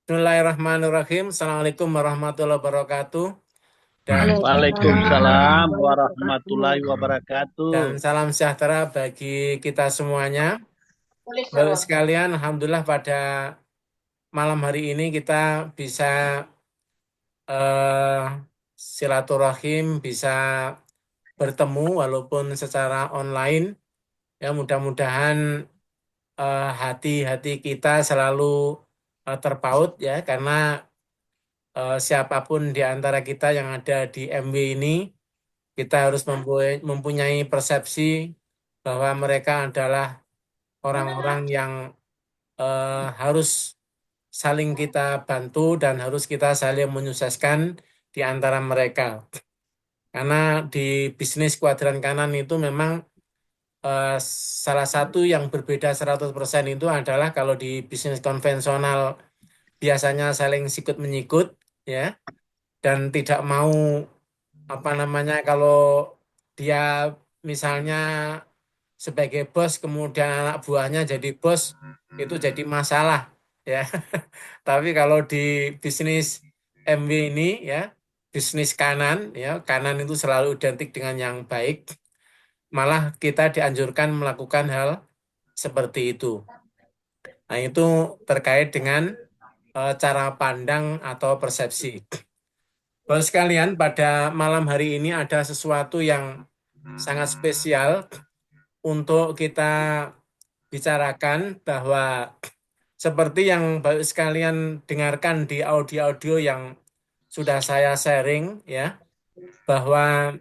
Bismillahirrahmanirrahim. Assalamualaikum warahmatullahi wabarakatuh. Dan Waalaikumsalam warahmatullahi wabarakatuh. salam sejahtera bagi kita semuanya. Bapak sekalian, Alhamdulillah pada malam hari ini kita bisa eh, silaturahim, bisa bertemu walaupun secara online. Ya, mudah-mudahan hati-hati kita selalu terpaut ya, karena siapapun di antara kita yang ada di MW ini, kita harus mempunyai persepsi bahwa mereka adalah orang-orang yang harus saling kita bantu dan harus kita saling menyukseskan di antara mereka. Karena di bisnis kuadran kanan itu memang eh, salah satu yang berbeda 100% itu adalah kalau di bisnis konvensional biasanya saling sikut menyikut ya, dan tidak mau apa namanya, kalau dia misalnya sebagai bos kemudian anak buahnya jadi bos, itu jadi masalah ya. Tapi kalau di bisnis MW ini ya, bisnis kanan ya, kanan itu selalu identik dengan yang baik, malah kita dianjurkan melakukan hal seperti itu. Nah, itu terkait dengan cara pandang atau persepsi. Bapak sekalian, pada malam hari ini ada sesuatu yang sangat spesial untuk kita bicarakan, bahwa seperti yang Bapak sekalian dengarkan di audio-audio yang sudah saya sharing ya, bahwa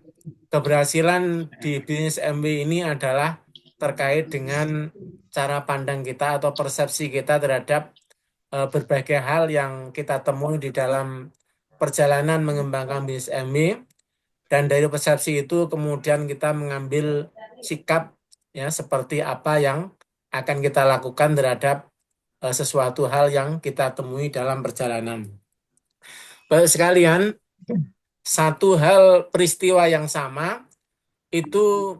keberhasilan di bisnis MW ini adalah terkait dengan cara pandang kita atau persepsi kita terhadap berbagai hal yang kita temui di dalam perjalanan mengembangkan bisnis MW. Dan dari persepsi itu kemudian kita mengambil sikap ya, seperti apa yang akan kita lakukan terhadap sesuatu hal yang kita temui dalam perjalanan. Baik sekalian, satu hal peristiwa yang sama itu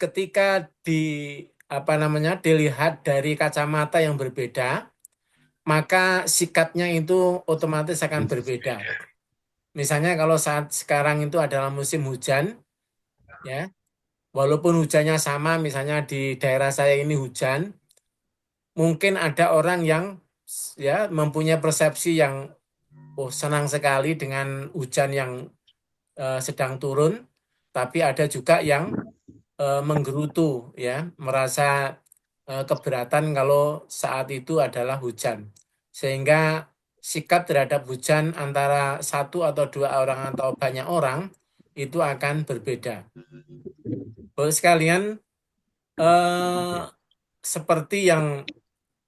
ketika di apa namanya, dilihat dari kacamata yang berbeda, maka sikapnya itu otomatis akan berbeda. Misalnya kalau saat sekarang itu adalah musim hujan ya, walaupun hujannya sama, misalnya di daerah saya ini hujan, mungkin ada orang yang ya mempunyai persepsi yang oh senang sekali dengan hujan yang sedang turun, tapi ada juga yang menggerutu ya, merasa keberatan kalau saat itu adalah hujan. Sehingga sikap terhadap hujan antara satu atau dua orang atau banyak orang itu akan berbeda. Bapak sekalian, eh, seperti yang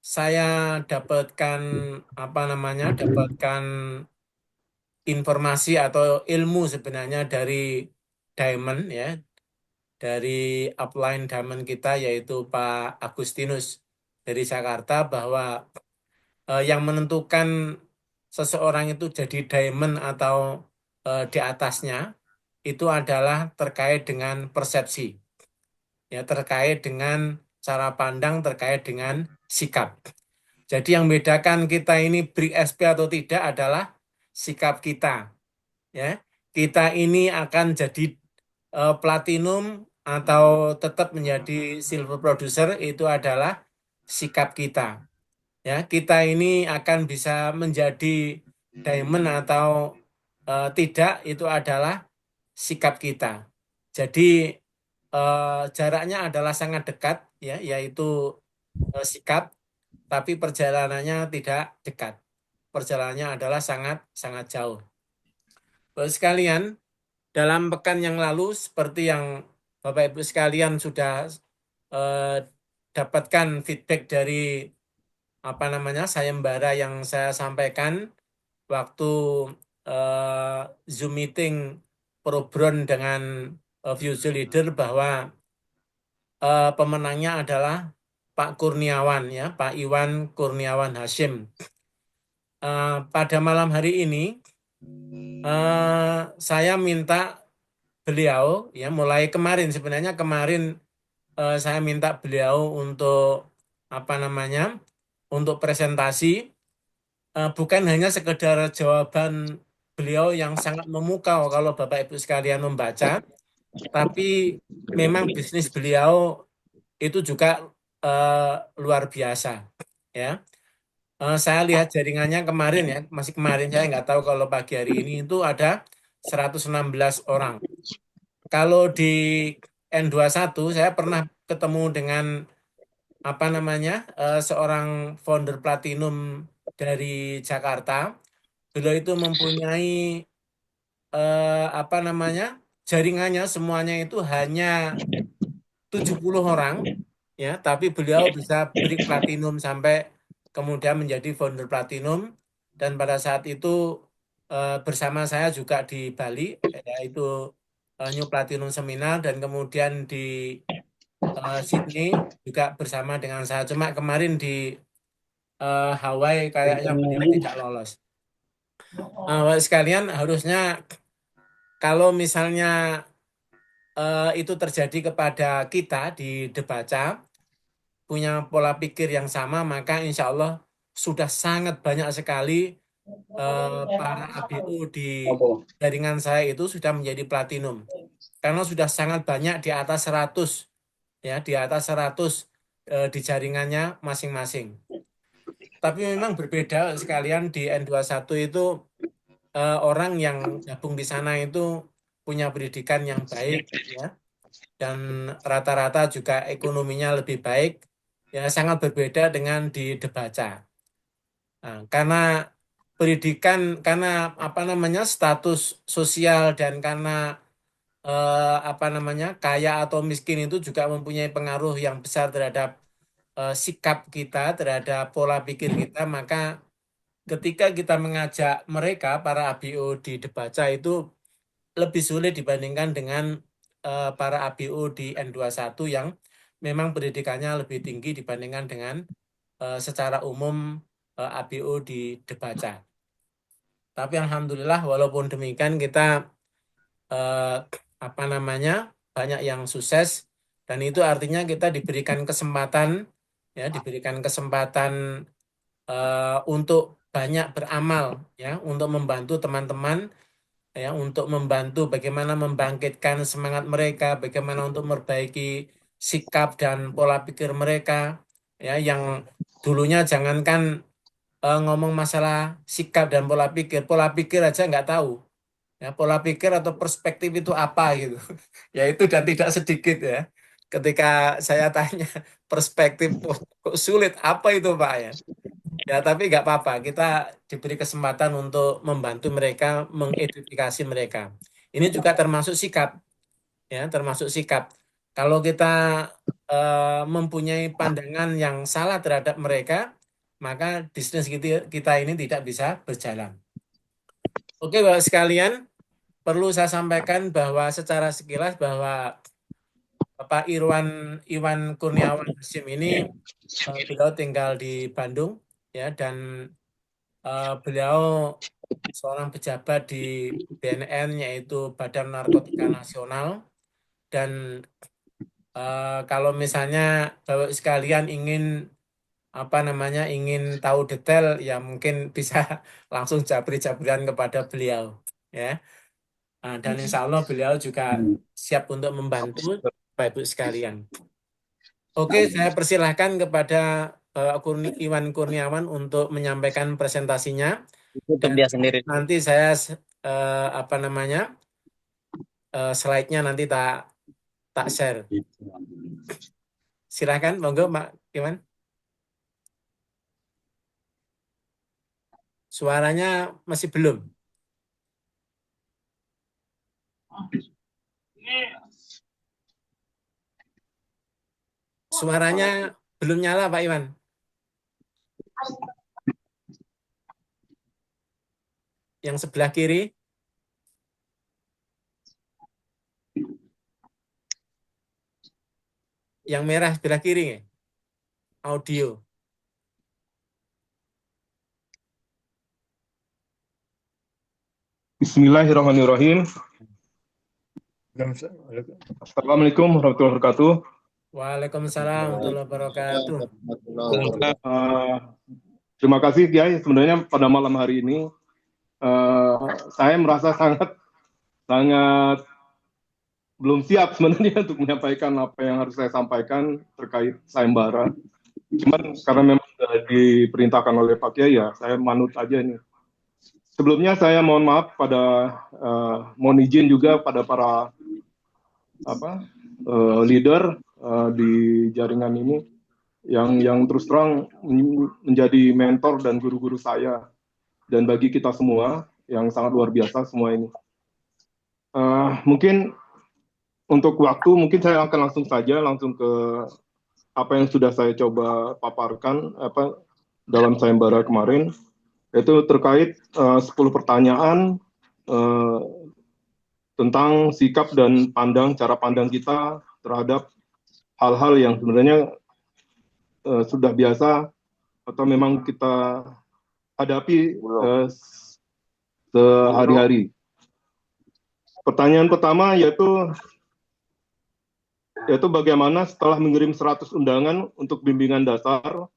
saya dapatkan apa namanya, dapatkan informasi atau ilmu sebenarnya dari Diamond ya, dari upline Diamond kita yaitu Pak Agustinus dari Jakarta, bahwa yang menentukan seseorang itu jadi Diamond atau di atasnya itu adalah terkait dengan persepsi ya, terkait dengan cara pandang, terkait dengan sikap. Jadi yang membedakan kita ini BRIC SP atau tidak adalah sikap kita ya. Kita ini akan jadi platinum atau tetap menjadi silver producer, itu adalah sikap kita ya. Kita ini akan bisa menjadi diamond atau tidak, itu adalah sikap kita. Jadi eh, jaraknya adalah sangat dekat ya, yaitu sikap, tapi perjalanannya tidak dekat. Perjalanannya adalah sangat sangat jauh. Bapak sekalian, dalam pekan yang lalu seperti yang Bapak Ibu sekalian sudah eh, dapatkan feedback dari apa namanya, sayembara yang saya sampaikan waktu Zoom meeting Probron dengan Future Leader, bahwa pemenangnya adalah Pak Kurniawan ya, Pak Iwan Kurniawan Hashim. Pada malam hari ini saya minta beliau ya, mulai kemarin sebenarnya, kemarin saya minta beliau untuk apa namanya, untuk presentasi bukan hanya sekedar jawaban beliau yang sangat memukau kalau Bapak Ibu sekalian membaca, tapi memang bisnis beliau itu juga eh, luar biasa, ya. Saya lihat jaringannya kemarin ya, masih kemarin saya nggak tahu kalau pagi hari ini itu ada 116 orang. Kalau di N21 saya pernah ketemu dengan apa namanya seorang founder platinum dari Jakarta. Beliau itu mempunyai apa namanya jaringannya semuanya itu hanya 70 orang, ya, tapi beliau bisa beri platinum sampai kemudian menjadi founder platinum, dan pada saat itu bersama saya juga di Bali, yaitu New Platinum Seminar, dan kemudian di Sydney juga bersama dengan saya. Cuma kemarin di Hawaii kayaknya beliau tidak lolos. Bapak sekalian, harusnya kalau misalnya itu terjadi kepada kita di Debaca, punya pola pikir yang sama, maka insya Allah sudah sangat banyak sekali para ABO di jaringan saya itu sudah menjadi platinum. Karena sudah sangat banyak di atas 100, ya, di atas 100 di jaringannya masing-masing. Tapi memang berbeda sekalian di N21 itu orang yang gabung di sana itu punya pendidikan yang baik, ya, dan rata-rata juga ekonominya lebih baik, ya, sangat berbeda dengan di Debaca. Nah, karena pendidikan, karena apa namanya status sosial, dan karena apa namanya kaya atau miskin itu juga mempunyai pengaruh yang besar terhadap sikap kita, terhadap pola pikir kita, maka ketika kita mengajak mereka para ABO di Debaca itu lebih sulit dibandingkan dengan para ABO di N21 yang memang pendidikannya lebih tinggi dibandingkan dengan secara umum ABO di Debaca. Tapi alhamdulillah walaupun demikian kita eh, apa namanya banyak yang sukses, dan itu artinya kita diberikan kesempatan, ya, diberikan kesempatan untuk banyak beramal, ya, untuk membantu teman-teman, ya, untuk membantu bagaimana membangkitkan semangat mereka, bagaimana untuk memperbaiki sikap dan pola pikir mereka, ya, yang dulunya jangankan ngomong masalah sikap dan pola pikir aja nggak tahu, ya, pola pikir atau perspektif itu apa gitu. Ya itu dan tidak sedikit, ya. Ketika saya tanya perspektif, "Wah, kok sulit, apa itu Pak?" Ya. Ya, tapi nggak apa-apa. Kita diberi kesempatan untuk membantu mereka, mengedukasi mereka. Ini juga termasuk sikap, ya, termasuk sikap. Kalau kita mempunyai pandangan yang salah terhadap mereka, maka bisnis kita ini tidak bisa berjalan. Oke, Bapak sekalian, perlu saya sampaikan bahwa secara sekilas bahwa Bapak Iwan Kurniawan Hasyim ini beliau tinggal di Bandung, ya, dan beliau seorang pejabat di BNN, yaitu Badan Narkotika Nasional, dan kalau misalnya Bapak sekalian ingin apa namanya ingin tahu detail, ya mungkin bisa langsung japri-jabrian kepada beliau, ya. Dan insya Allah beliau juga siap untuk membantu Bapak Ibu sekalian. Oke, saya persilahkan kepada Iwan Kurniawan untuk menyampaikan presentasinya, Tutup dan dia sendiri. nanti saya apa namanya slide-nya nanti tak tak share. Silahkan, monggo Pak Iwan. Suaranya masih belum. Suaranya belum nyala Pak Iwan. Yang sebelah kiri, yang merah sebelah kiri, ya? Audio. Bismillahirrahmanirrahim. Assalamualaikum warahmatullahi wabarakatuh. Waalaikumsalam warahmatullahi wabarakatuh. Uh, Terima kasih Kiai. Sebenarnya pada malam hari ini saya merasa sangat belum siap sebenarnya untuk menyampaikan apa yang harus saya sampaikan terkait sayembara. Cuman karena memang sudah diperintahkan oleh Pak Kiai, ya saya manut aja ini. Sebelumnya saya mohon maaf mohon izin juga pada para leader di jaringan ini yang terus terang menjadi mentor dan guru-guru saya, dan bagi kita semua yang sangat luar biasa semua ini. Mungkin untuk waktu, mungkin saya akan langsung ke apa yang sudah saya coba paparkan dalam sayembara kemarin, yaitu terkait 10 pertanyaan tentang sikap dan cara pandang kita terhadap hal-hal yang sebenarnya sudah biasa atau memang kita hadapi sehari-hari. Pertanyaan pertama yaitu bagaimana setelah mengirim 100 undangan untuk bimbingan dasar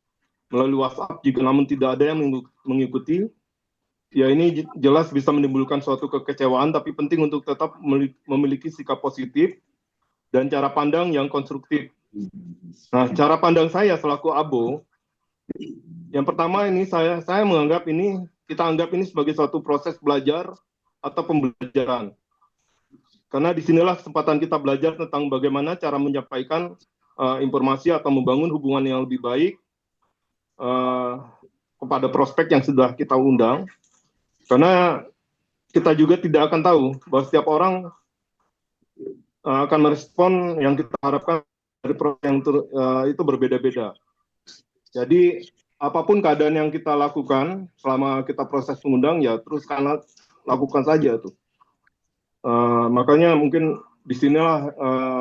melalui WhatsApp, jika namun tidak ada yang mengikuti, ya ini jelas bisa menimbulkan suatu kekecewaan, tapi penting untuk tetap memiliki sikap positif dan cara pandang yang konstruktif. Nah, cara pandang saya selaku abo, yang pertama ini kita anggap ini sebagai suatu proses belajar atau pembelajaran. Karena disinilah kesempatan kita belajar tentang bagaimana cara menyampaikan informasi atau membangun hubungan yang lebih baik kepada prospek yang sudah kita undang. Karena kita juga tidak akan tahu bahwa setiap orang akan merespon yang kita harapkan dari prospek yang itu berbeda-beda. Jadi apapun keadaan yang kita lakukan selama kita proses mengundang, ya terus lakukan saja tuh. Makanya mungkin disinilah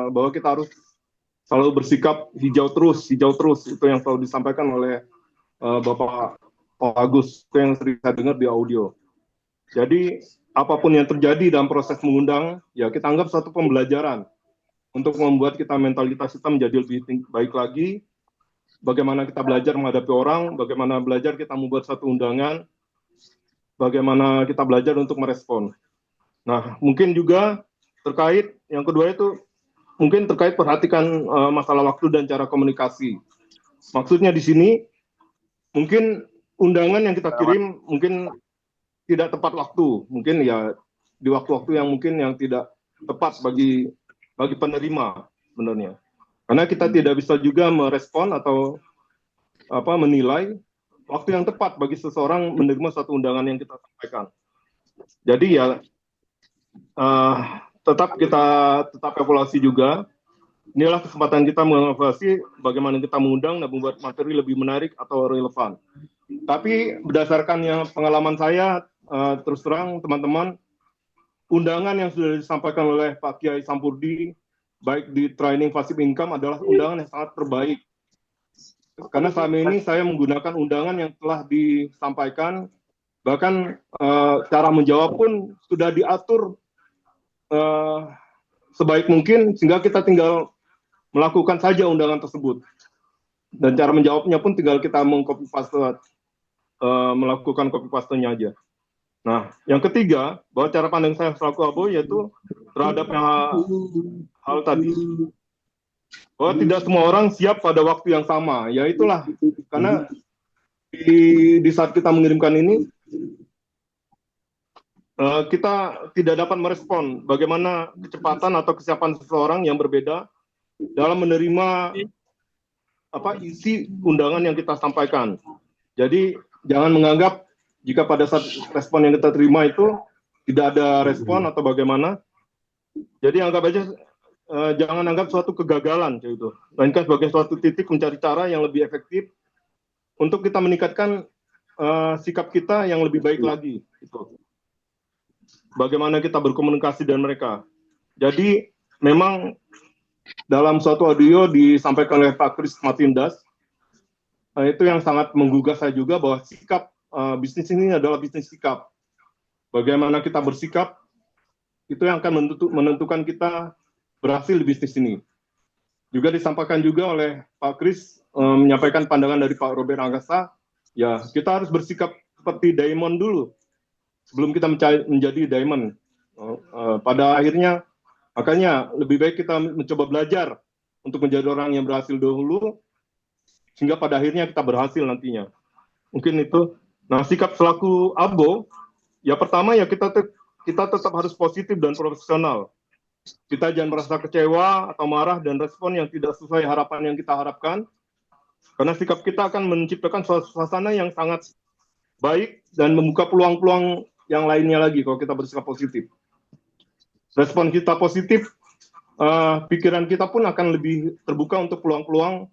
bahwa kita harus selalu bersikap hijau terus itu yang selalu disampaikan oleh Bapak Agus, itu yang sering saya dengar di audio. Jadi apapun yang terjadi dalam proses mengundang, ya kita anggap satu pembelajaran untuk membuat mentalitas kita menjadi lebih baik lagi. Bagaimana kita belajar menghadapi orang, bagaimana belajar kita membuat satu undangan, bagaimana kita belajar untuk merespon. Nah, mungkin juga terkait yang kedua itu mungkin terkait perhatikan masalah waktu dan cara komunikasi. Maksudnya di sini mungkin undangan yang kita kirim mungkin tidak tepat waktu, mungkin ya di waktu-waktu yang mungkin yang tidak tepat bagi penerima sebenarnya. Karena kita tidak bisa juga merespon atau menilai waktu yang tepat bagi seseorang menerima satu undangan yang kita sampaikan. Jadi ya tetap evaluasi juga. Inilah kesempatan kita mengevaluasi bagaimana kita mengundang dan membuat materi lebih menarik atau relevan. Tapi berdasarkan pengalaman saya, terus terang teman-teman, undangan yang sudah disampaikan oleh Pak Kiai Sampurdi, baik di training passive income, adalah undangan yang sangat terbaik. Karena selama ini saya menggunakan undangan yang telah disampaikan, bahkan cara menjawab pun sudah diatur sebaik mungkin, sehingga kita tinggal melakukan saja undangan tersebut. Dan cara menjawabnya pun tinggal kita melakukan copy paste-nya aja. Nah, yang ketiga, bahwa cara pandang saya selaku abo yaitu terhadap hal tadi. Bahwa tidak semua orang siap pada waktu yang sama. Ya itulah, karena di saat kita mengirimkan ini, kita tidak dapat merespon bagaimana kecepatan atau kesiapan seseorang yang berbeda dalam menerima isi undangan yang kita sampaikan. Jadi jangan menganggap jika pada saat respon yang kita terima itu tidak ada respon atau bagaimana. Jadi anggap aja jangan anggap suatu kegagalan gitu. Melainkan sebagai suatu titik mencari cara yang lebih efektif untuk kita meningkatkan sikap kita yang lebih baik lagi gitu. Bagaimana kita berkomunikasi dengan mereka. Jadi memang dalam suatu audio disampaikan oleh Pak Kris Matindas, itu yang sangat menggugah saya juga, bahwa sikap bisnis ini adalah bisnis sikap. Bagaimana kita bersikap, itu yang akan menentukan kita berhasil di bisnis ini. Juga disampaikan juga oleh Pak Kris, menyampaikan pandangan dari Pak Robert Angkasa, ya kita harus bersikap seperti diamond dulu sebelum kita menjadi diamond. Pada akhirnya, makanya lebih baik kita mencoba belajar untuk menjadi orang yang berhasil dahulu, sehingga pada akhirnya kita berhasil nantinya. Mungkin itu. Nah, sikap selaku abo, ya pertama ya kita tetap harus positif dan profesional. Kita jangan merasa kecewa atau marah dan respon yang tidak sesuai harapan yang kita harapkan, karena sikap kita akan menciptakan suasana yang sangat baik dan membuka peluang-peluang yang lainnya lagi kalau kita bersikap positif. Respon kita positif, pikiran kita pun akan lebih terbuka untuk peluang-peluang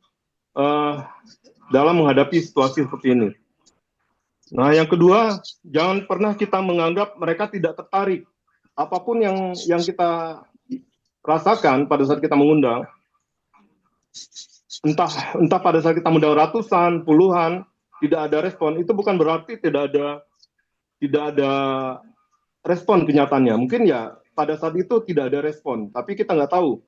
dalam menghadapi situasi seperti ini. Nah, yang kedua, jangan pernah kita menganggap mereka tidak tertarik. Apapun yang kita rasakan pada saat kita mengundang, entah pada saat kita mengundang ratusan, puluhan, tidak ada respon, itu bukan berarti tidak ada respon kenyataannya. Mungkin ya pada saat itu tidak ada respon, tapi kita nggak tahu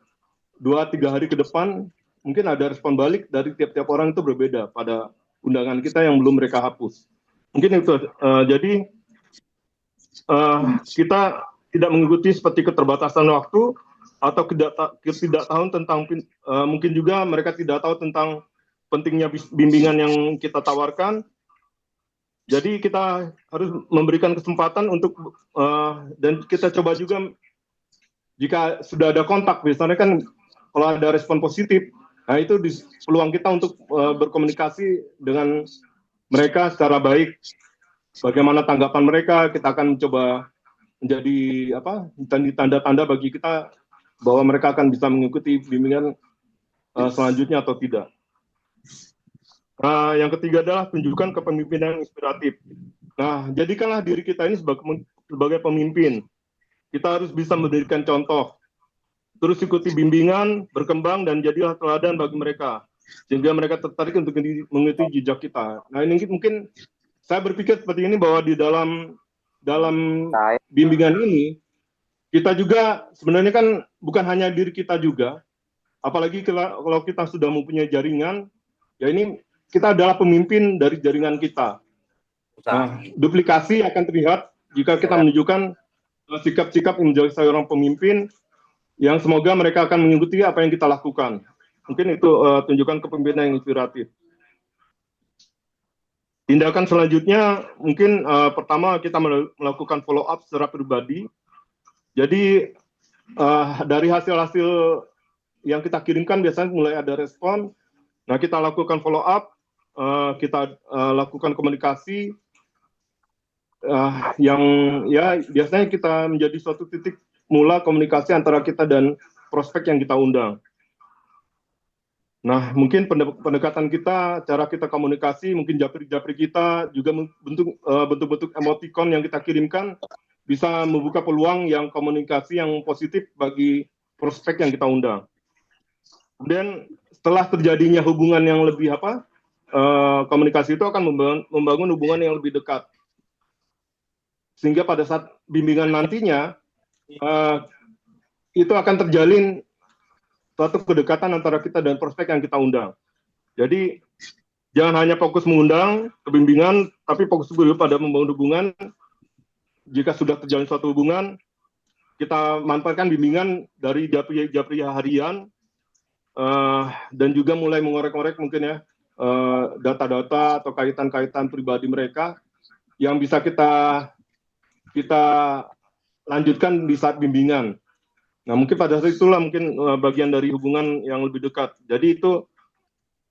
2-3 hari ke depan mungkin ada respon balik dari tiap-tiap orang itu berbeda pada undangan kita yang belum mereka hapus. Mungkin itu. Jadi kita tidak mengikuti seperti keterbatasan waktu atau ketidaktahuan tentang mungkin juga mereka tidak tahu tentang pentingnya bimbingan yang kita tawarkan. Jadi kita harus memberikan kesempatan untuk dan kita coba juga jika sudah ada kontak, misalnya kan kalau ada respon positif, nah itu peluang kita untuk berkomunikasi dengan mereka secara baik. Bagaimana tanggapan mereka, kita akan mencoba menjadi tanda-tanda bagi kita bahwa mereka akan bisa mengikuti bimbingan selanjutnya atau tidak. Nah, yang ketiga adalah tunjukkan kepemimpinan inspiratif. Nah, jadikanlah diri kita ini sebagai pemimpin. Kita harus bisa memberikan contoh. Terus ikuti bimbingan, berkembang, dan jadilah teladan bagi mereka. Sehingga mereka tertarik untuk mengikuti jejak kita. Nah, ini mungkin saya berpikir seperti ini bahwa di dalam bimbingan ini, kita juga sebenarnya kan bukan hanya diri kita juga, apalagi kalau kita sudah mempunyai jaringan, ya ini kita adalah pemimpin dari jaringan kita. Nah, duplikasi akan terlihat jika kita menunjukkan sikap-sikap menjadi seorang pemimpin yang semoga mereka akan mengikuti apa yang kita lakukan. Mungkin itu tunjukkan kepemimpinan yang inspiratif. Tindakan selanjutnya mungkin pertama kita melakukan follow up secara pribadi. Jadi dari hasil-hasil yang kita kirimkan biasanya mulai ada respon. Nah, kita lakukan follow up, kita lakukan komunikasi yang ya biasanya kita menjadi suatu titik mula komunikasi antara kita dan prospek yang kita undang. Nah, mungkin pendekatan kita, cara kita komunikasi, mungkin japri-japri kita, juga bentuk-bentuk emoticon yang kita kirimkan bisa membuka peluang yang komunikasi yang positif bagi prospek yang kita undang. Kemudian setelah terjadinya hubungan yang lebih komunikasi itu akan membangun hubungan yang lebih dekat. Sehingga pada saat bimbingan nantinya, itu akan terjalin suatu kedekatan antara kita dan prospek yang kita undang. Jadi jangan hanya fokus mengundang ke bimbingan, tapi fokus dulu pada membangun hubungan. Jika sudah terjalin suatu hubungan, kita manfaatkan bimbingan dari japri harian dan juga mulai mengorek-ngorek mungkin ya data-data atau kaitan-kaitan pribadi mereka yang bisa kita lanjutkan di saat bimbingan. Nah, mungkin pada saat itulah mungkin bagian dari hubungan yang lebih dekat. Jadi itu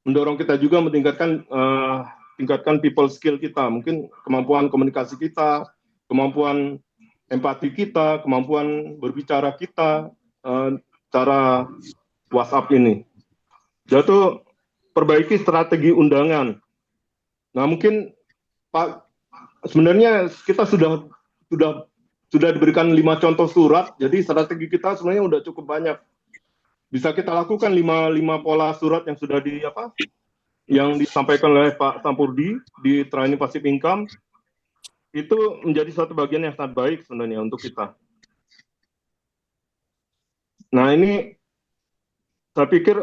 mendorong kita juga tingkatkan people skill kita, mungkin kemampuan komunikasi kita, kemampuan empati kita, kemampuan berbicara kita, cara WhatsApp ini. Jadi perbaiki strategi undangan. Nah, mungkin Pak, sebenarnya kita sudah diberikan 5 contoh surat, jadi strategi kita sebenarnya sudah cukup banyak. Bisa kita lakukan 5 pola surat yang sudah yang disampaikan oleh Pak Sampurdi di Training Passive Income. Itu menjadi suatu bagian yang sangat baik sebenarnya untuk kita. Nah, ini saya pikir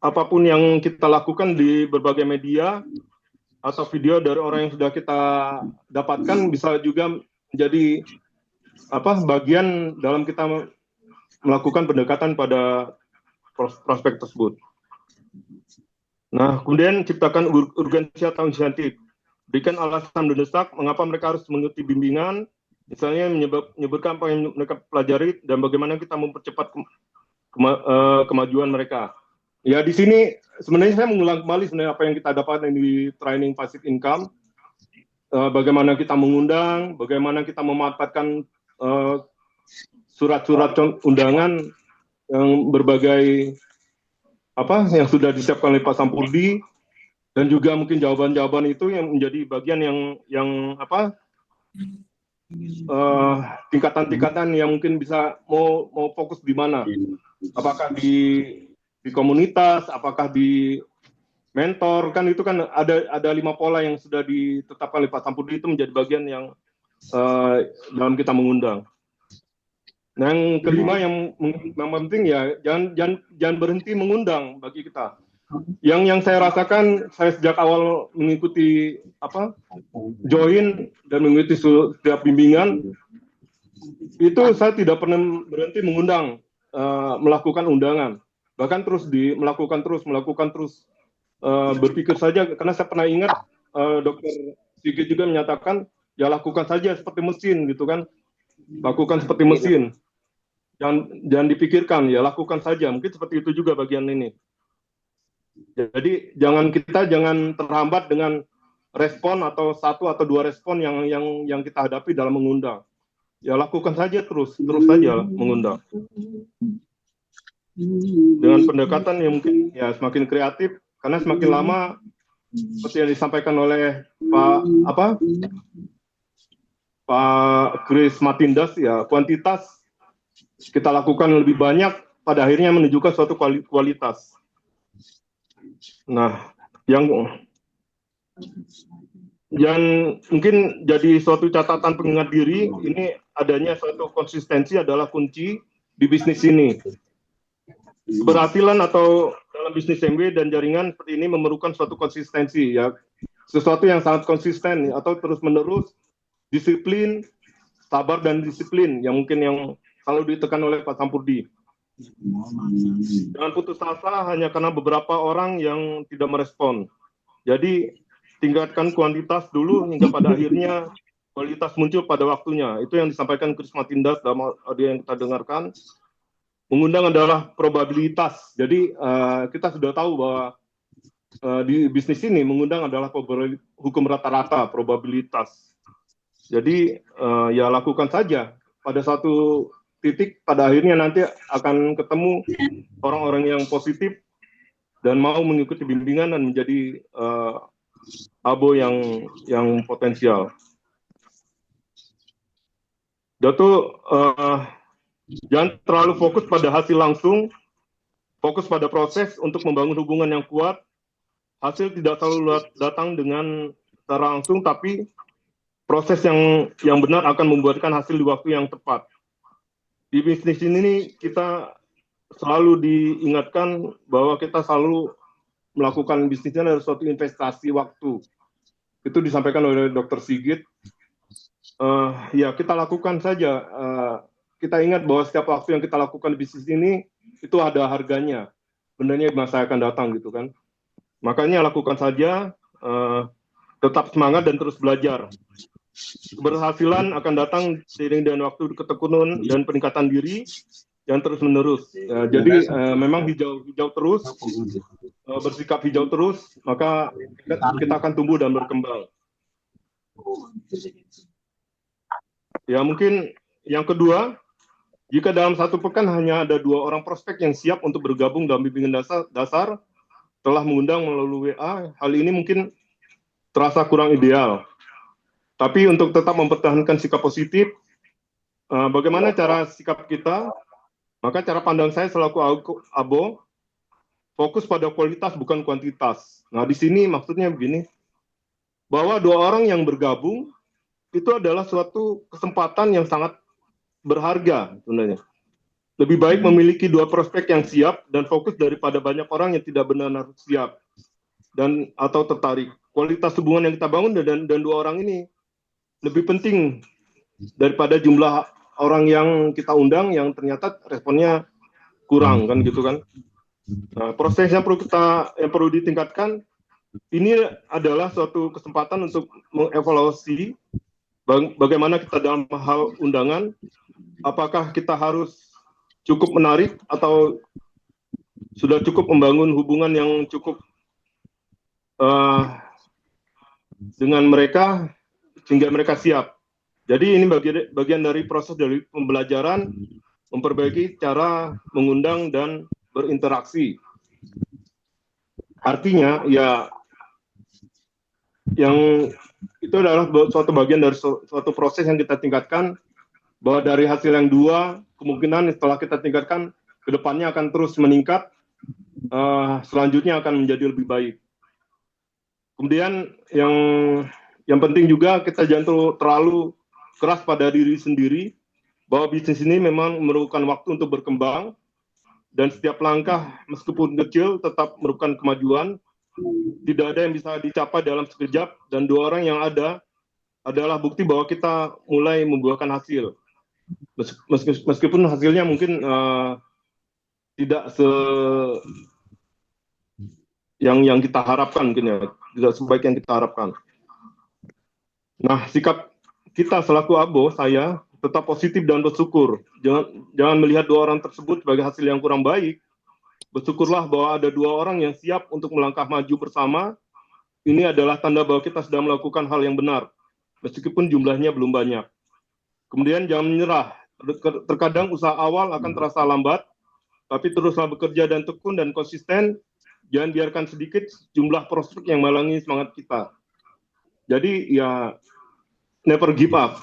apapun yang kita lakukan di berbagai media, atau video dari orang yang sudah kita dapatkan bisa juga menjadi bagian dalam kita melakukan pendekatan pada prospek tersebut. Nah, kemudian ciptakan urgensi atau insentif. Berikan alasan mendesak mengapa mereka harus mengikuti bimbingan, misalnya menyebutkan apa yang mereka pelajari dan bagaimana kita mempercepat kemajuan mereka. Ya, di sini sebenarnya saya mengulang kembali sebenarnya apa yang kita dapatkan di training passive income. Bagaimana kita mengundang, bagaimana kita memanfaatkan surat-surat undangan yang berbagai yang sudah disiapkan oleh Pak Sampurdi, dan juga mungkin jawaban-jawaban itu yang menjadi bagian yang tingkatan-tingkatan yang mungkin bisa mau fokus di mana, apakah di komunitas, apakah di mentor, kan itu kan ada 5 pola yang sudah ditetapkan oleh Pak Sampurdi, itu menjadi bagian yang dalam kita mengundang. Nah, yang kelima yang penting ya jangan berhenti mengundang bagi kita. Yang saya rasakan, saya sejak awal mengikuti join dan mengikuti setiap bimbingan, itu saya tidak pernah berhenti mengundang, melakukan undangan, bahkan melakukan terus, berpikir saja, karena saya pernah ingat Dokter Sigit juga menyatakan, ya lakukan saja seperti mesin gitu kan, lakukan seperti mesin. Jangan dipikirkan, ya lakukan saja. Mungkin seperti itu juga bagian ini. Jadi jangan terhambat dengan respon atau 1 atau 2 respon yang kita hadapi dalam mengundang. Ya lakukan saja terus saja mengundang. Dengan pendekatan yang mungkin ya semakin kreatif, karena semakin lama seperti yang disampaikan oleh Pak Chris Matindas, ya kuantitas kita lakukan lebih banyak, pada akhirnya menunjukkan suatu kualitas. Nah, yang mungkin jadi suatu catatan pengingat diri, ini adanya suatu konsistensi adalah kunci di bisnis ini. Keberhasilan atau dalam bisnis MW dan jaringan seperti ini memerlukan suatu konsistensi, ya, sesuatu yang sangat konsisten atau terus-menerus, disiplin, sabar dan disiplin yang mungkin yang selalu ditekan oleh Pak Sampurdi. Jangan putus asa hanya karena beberapa orang yang tidak merespon. Jadi tingkatkan kuantitas dulu hingga pada akhirnya kualitas muncul pada waktunya. Itu yang disampaikan Chris Matindas dalam audio yang kita dengarkan. Mengundang adalah probabilitas. Jadi kita sudah tahu bahwa di bisnis ini mengundang adalah hukum rata-rata, probabilitas. Jadi ya lakukan saja. Pada satu titik pada akhirnya nanti akan ketemu orang-orang yang positif dan mau mengikuti bimbingan dan menjadi abo yang potensial. Datu, jangan terlalu fokus pada hasil langsung, fokus pada proses untuk membangun hubungan yang kuat. Hasil tidak selalu datang dengan secara langsung, tapi proses yang benar akan membuatkan hasil di waktu yang tepat. Di bisnis ini kita selalu diingatkan bahwa kita selalu melakukan bisnisnya adalah suatu investasi waktu. Itu disampaikan oleh Dr. Sigit. Ya kita lakukan saja. Kita ingat bahwa setiap waktu yang kita lakukan di bisnis ini itu ada harganya. Benarnya masa akan datang gitu kan. Makanya lakukan saja. Tetap semangat dan terus belajar. Keberhasilan akan datang seiring dengan waktu, ketekunan dan peningkatan diri yang terus menerus. Jadi memang hijau terus, bersikap hijau terus, maka kita akan tumbuh dan berkembang. Ya mungkin yang kedua, jika dalam satu pekan hanya ada 2 orang prospek yang siap untuk bergabung dalam bimbingan dasar telah mengundang melalui WA, hal ini mungkin terasa kurang ideal. Tapi untuk tetap mempertahankan sikap positif, bagaimana cara sikap kita? Maka cara pandang saya selaku abo, fokus pada kualitas bukan kuantitas. Nah di sini maksudnya begini, bahwa 2 orang yang bergabung itu adalah suatu kesempatan yang sangat berharga sebenarnya. Lebih baik memiliki 2 prospek yang siap dan fokus daripada banyak orang yang tidak benar-benar siap dan atau tertarik. kualitas hubungan yang kita bangun dan dua orang ini lebih penting daripada jumlah orang yang kita undang yang ternyata responnya kurang kan gitu kan. Nah, proses yang perlu ditingkatkan ini adalah suatu kesempatan untuk mengevaluasi bagaimana kita dalam hal undangan, apakah kita harus cukup menarik atau sudah cukup membangun hubungan yang cukup dengan mereka sehingga mereka siap. Jadi ini bagian dari proses dari pembelajaran, memperbaiki cara mengundang dan berinteraksi. Artinya ya yang itu adalah suatu bagian dari suatu proses yang kita tingkatkan, bahwa dari hasil yang dua kemungkinan setelah kita tingkatkan ke depannya akan terus meningkat, selanjutnya akan menjadi lebih baik. Kemudian yang penting juga kita jangan terlalu keras pada diri sendiri, bahwa bisnis ini memang memerlukan waktu untuk berkembang, dan setiap langkah meskipun kecil tetap merupakan kemajuan. Tidak ada yang bisa dicapai dalam sekejap, dan dua orang yang ada adalah bukti bahwa kita mulai membuahkan hasil. Meskipun hasilnya mungkin tidak yang kita harapkan, mungkin ya, tidak sebaik yang kita harapkan. Nah, sikap kita selaku abo, saya tetap positif dan bersyukur. Jangan melihat dua orang tersebut sebagai hasil yang kurang baik. Bersyukurlah bahwa ada dua orang yang siap untuk melangkah maju bersama. Ini adalah tanda bahwa kita sedang melakukan hal yang benar, meskipun jumlahnya belum banyak. Kemudian jangan menyerah. Terkadang usaha awal akan terasa lambat, tapi teruslah bekerja dan tekun dan konsisten. Jangan biarkan sedikit jumlah prospek yang menghalangi semangat kita. Jadi ya, never give up.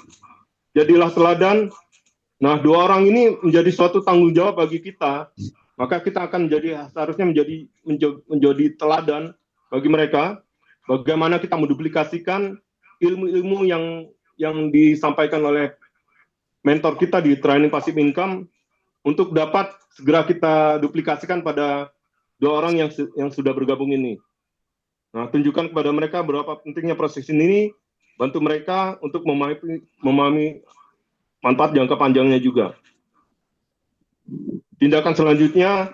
Jadilah teladan. Nah, dua orang ini menjadi suatu tanggung jawab bagi kita. Maka kita akan seharusnya menjadi teladan bagi mereka. Bagaimana kita menduplikasikan ilmu-ilmu yang disampaikan oleh mentor kita di Training Passive Income untuk dapat segera kita duplikasikan pada dua orang yang sudah bergabung ini. Nah, tunjukkan kepada mereka berapa pentingnya proses ini, bantu mereka untuk memahami manfaat jangka panjangnya juga. Tindakan selanjutnya,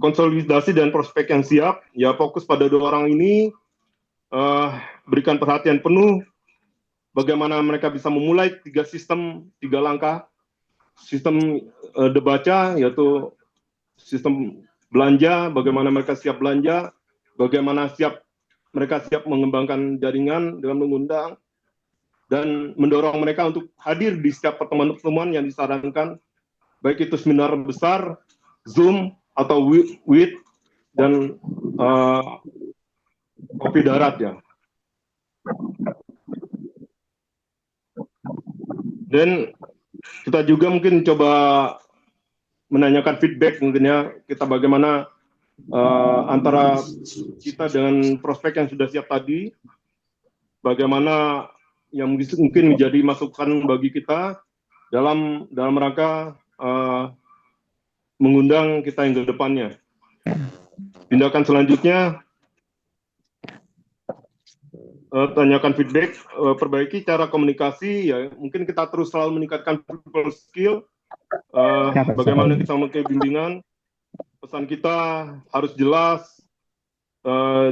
konsolidasi dan prospek yang siap. Ya, fokus pada dua orang ini, berikan perhatian penuh bagaimana mereka bisa memulai 3 langkah. Sistem debaca, yaitu sistem belanja, bagaimana mereka siap belanja, bagaimana mereka siap mengembangkan jaringan dengan mengundang, dan mendorong mereka untuk hadir di setiap pertemuan-pertemuan yang disarankan, baik itu seminar besar, Zoom, atau WIT, dan kopi darat ya. Dan kita juga mungkin coba menanyakan feedback mungkin ya, kita bagaimana antara kita dengan prospek yang sudah siap tadi, bagaimana yang mungkin menjadi masukan bagi kita dalam rangka mengundang kita yang ke depannya. Tindakan selanjutnya, tanyakan feedback, perbaiki cara komunikasi, ya mungkin kita terus selalu meningkatkan people skill, bagaimana kita memakai bimbingan, pesan kita harus jelas,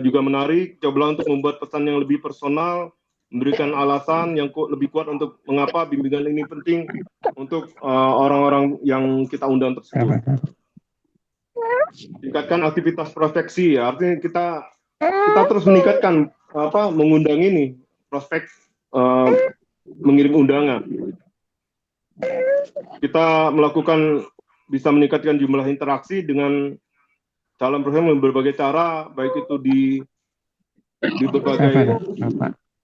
juga menarik, cobalah untuk membuat pesan yang lebih personal, memberikan alasan yang lebih kuat untuk mengapa bimbingan ini penting untuk orang-orang yang kita undang tersebut. Tingkatkan aktivitas prospeksi, ya, artinya kita terus meningkatkan mengundang ini, prospek mengirim undangan. Kita bisa meningkatkan jumlah interaksi dengan calon prospek dengan berbagai cara, baik itu di berbagai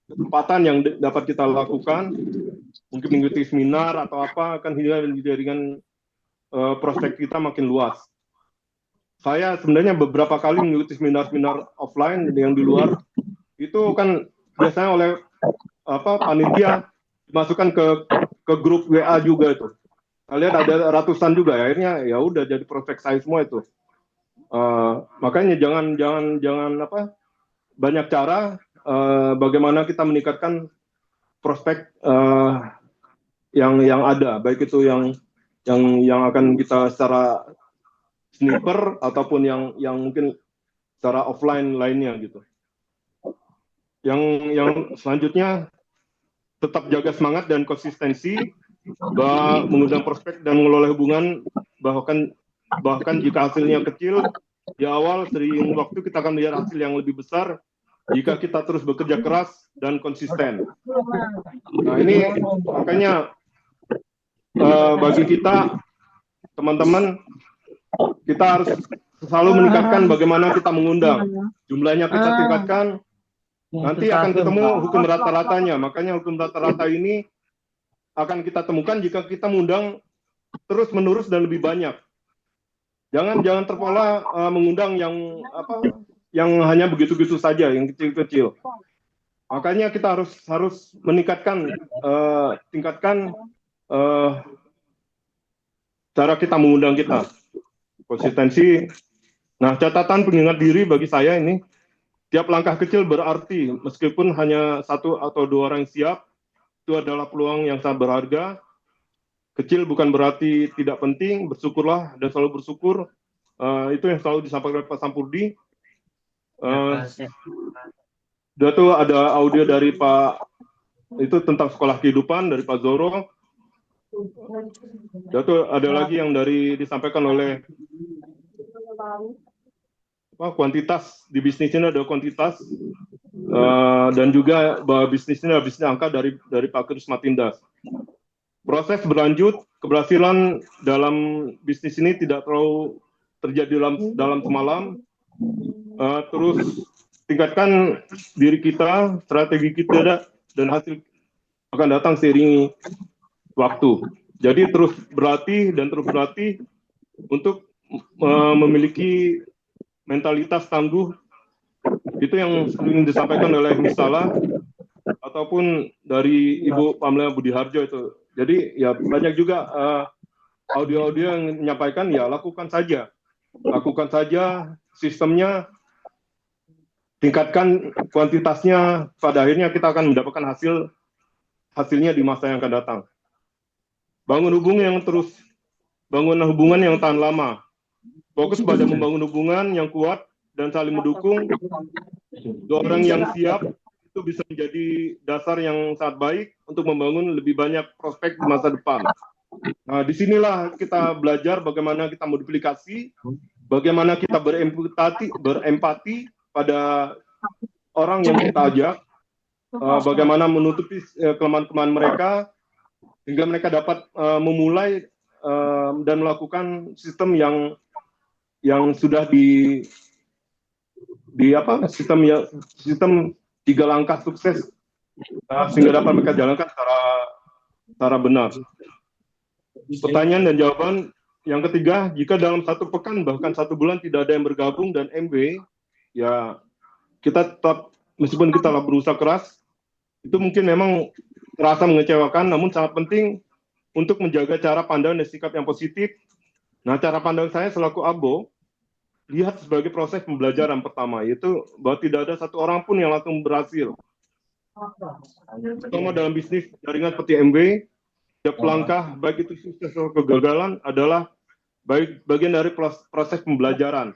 kesempatan yang dapat kita lakukan, mungkin mengikuti seminar atau apa, akan hingga jaringan prospek kita makin luas. Saya sebenarnya beberapa kali mengikuti seminar-seminar offline yang di luar, itu kan biasanya oleh panitia dimasukkan ke grup WA juga itu. Saya lihat ada ratusan juga, akhirnya ya udah jadi prospek saya semua itu. Makanya jangan banyak cara, bagaimana kita meningkatkan prospek yang ada, baik itu yang akan kita secara sniper ataupun yang mungkin secara offline lainnya gitu. Yang selanjutnya tetap jaga semangat dan konsistensi, bahwa mengundang prospek dan mengelola hubungan, bahkan jika hasilnya kecil di awal, sering waktu kita akan melihat hasil yang lebih besar jika kita terus bekerja keras dan konsisten. Nah, ini makanya bagi kita, teman-teman, kita harus selalu meningkatkan bagaimana kita mengundang. Jumlahnya kita tingkatkan, nanti akan ketemu hukum rata-ratanya. Makanya hukum rata-rata ini akan kita temukan jika kita mengundang terus-menerus dan lebih banyak. Jangan terpola mengundang yang hanya begitu-begitu saja, yang kecil-kecil. Makanya kita harus meningkatkan, tingkatkan cara kita mengundang kita. Konsistensi. Nah, catatan pengingat diri bagi saya ini, tiap langkah kecil berarti, meskipun hanya 1 atau 2 orang yang siap, itu adalah peluang yang sangat berharga. Kecil bukan berarti tidak penting, bersyukurlah dan selalu bersyukur. Itu yang selalu disampaikan oleh Pak Sampurdi. Tuh ada audio dari Pak, itu tentang sekolah kehidupan dari Pak Zoro. Tuh ada lagi yang disampaikan oleh kuantitas. Di bisnis ini ada kuantitas, dan juga bahwa bisnis ini adalah bisnis angka dari Pak Kris Matindas. Proses berlanjut, keberhasilan dalam bisnis ini tidak terlalu terjadi dalam semalam. Terus tingkatkan diri kita, strategi kita, dan hasil akan datang seiring waktu. Jadi terus berlatih untuk memiliki mentalitas tangguh. Itu yang sering disampaikan oleh Misala ataupun dari Ibu Pamela Budiharjo itu. Jadi ya banyak juga audio-audio yang menyampaikan, ya lakukan saja sistemnya, tingkatkan kuantitasnya, pada akhirnya kita akan mendapatkan hasilnya di masa yang akan datang. Bangun hubungan yang tahan lama, fokus pada membangun hubungan yang kuat dan saling mendukung. 2 orang yang siap itu bisa menjadi dasar yang sangat baik untuk membangun lebih banyak prospek di masa depan. Nah, disinilah kita belajar bagaimana kita modifikasi, bagaimana kita berempati pada orang yang kita ajak, bagaimana menutupi kelemahan-kelemahan mereka, sehingga mereka dapat memulai dan melakukan sistem yang sudah sistem 3 langkah sukses, sehingga dapat mereka jalankan secara benar. Pertanyaan dan jawaban yang ketiga, jika dalam 1 pekan bahkan 1 bulan tidak ada yang bergabung dan MW, ya kita tetap, meskipun kita telah berusaha keras, itu mungkin memang terasa mengecewakan, namun sangat penting untuk menjaga cara pandang dan sikap yang positif. Nah, cara pandang saya selaku ABO, lihat sebagai proses pembelajaran pertama, yaitu bahwa tidak ada 1 orang pun yang langsung berhasil. Terutama dalam bisnis jaringan seperti MW, setiap langkah, baik itu sukses atau kegagalan, adalah bagian dari proses pembelajaran.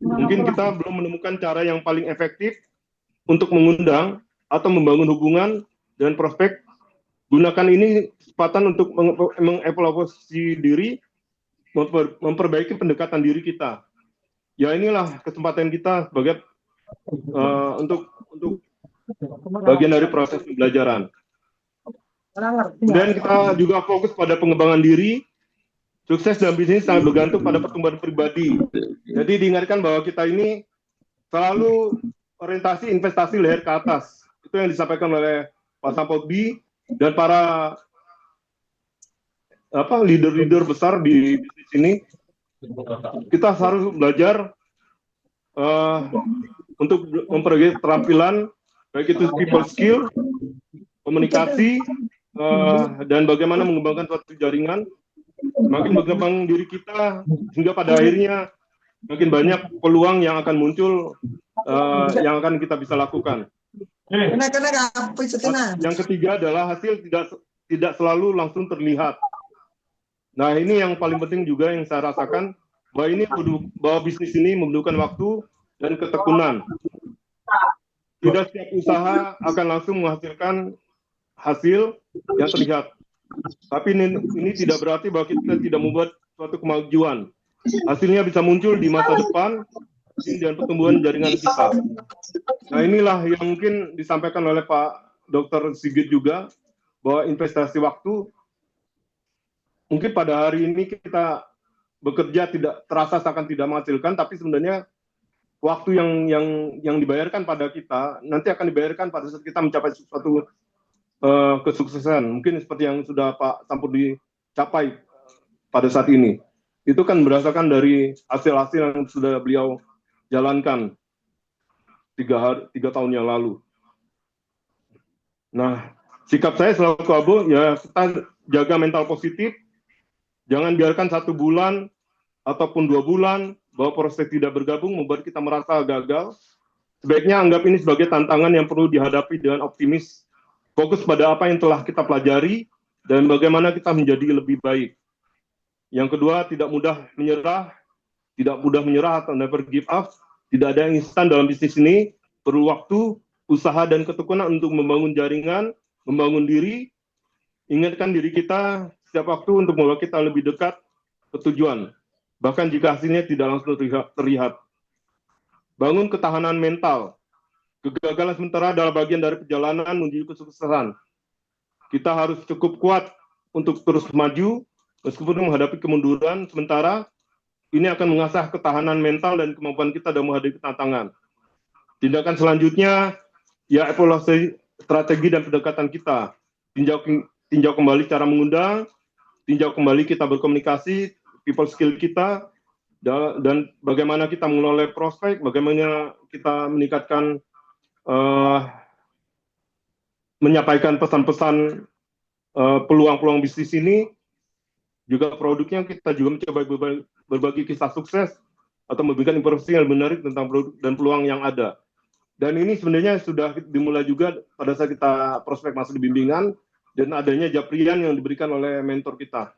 Mungkin kita belum menemukan cara yang paling efektif untuk mengundang atau membangun hubungan dengan prospek. Gunakan ini kesempatan untuk mengevaluasi diri, memperbaiki pendekatan diri kita. Ya, inilah kesempatan kita sebagai untuk bagian dari proses pembelajaran. Dan kita juga fokus pada pengembangan diri. Sukses dalam bisnis sangat bergantung pada pertumbuhan pribadi. Jadi diingatkan bahwa kita ini selalu orientasi investasi leher ke atas. Itu yang disampaikan oleh Pak Sampurdi dan para leader-leader besar di bisnis ini. Kita harus belajar untuk memperbaiki keterampilan, baik itu people skill, komunikasi, dan bagaimana mengembangkan suatu jaringan. Makin berkembang diri kita, hingga pada akhirnya makin banyak peluang yang akan muncul, yang akan kita bisa lakukan. Yang ketiga adalah hasil tidak selalu langsung terlihat. Nah, ini yang paling penting juga yang saya rasakan, bahwa bisnis ini membutuhkan waktu dan ketekunan. Tidak setiap usaha akan langsung menghasilkan hasil yang terlihat. Tapi ini tidak berarti bahwa kita tidak membuat suatu kemajuan. Hasilnya bisa muncul di masa depan dan pertumbuhan jaringan kita. Nah, inilah yang mungkin disampaikan oleh Pak Dr. Sigit juga, bahwa investasi waktu, mungkin pada hari ini kita bekerja tidak terasa seakan tidak menghasilkan, tapi sebenarnya waktu yang dibayarkan pada kita nanti akan dibayarkan pada saat kita mencapai suatu kesuksesan. Mungkin seperti yang sudah Pak Sampurdi capai pada saat ini. Itu kan berdasarkan dari hasil-hasil yang sudah beliau jalankan 3 tahun yang lalu. Nah, sikap saya selaku Abu, ya kita jaga mental positif, jangan biarkan 1 bulan ataupun 2 bulan bahwa proses tidak bergabung membuat kita merasa gagal. Sebaiknya anggap ini sebagai tantangan yang perlu dihadapi dengan optimis, fokus pada apa yang telah kita pelajari dan bagaimana kita menjadi lebih baik. Yang kedua, tidak mudah menyerah atau never give up. Tidak ada yang instan dalam bisnis ini, perlu waktu, usaha dan ketekunan untuk membangun jaringan, membangun diri, ingatkan diri kita setiap waktu untuk membawa kita lebih dekat ke tujuan, bahkan jika hasilnya tidak langsung terlihat. Bangun ketahanan mental. Kegagalan sementara adalah bagian dari perjalanan menuju kesuksesan. Kita harus cukup kuat untuk terus maju, meskipun menghadapi kemunduran sementara. Ini akan mengasah ketahanan mental dan kemampuan kita dalam menghadapi tantangan. Tindakan selanjutnya, ya evaluasi strategi dan pendekatan kita. Tinjau kembali cara mengundang, tinjau kembali kita berkomunikasi, people skill kita, dan bagaimana kita mengelola prospek, bagaimana kita meningkatkan, menyampaikan pesan-pesan peluang-peluang bisnis ini. Juga produknya kita juga mencoba berbagi kisah sukses atau memberikan informasi yang menarik tentang produk dan peluang yang ada. Dan ini sebenarnya sudah dimulai juga pada saat kita prospek masuk di bimbingan dan adanya japrian yang diberikan oleh mentor kita.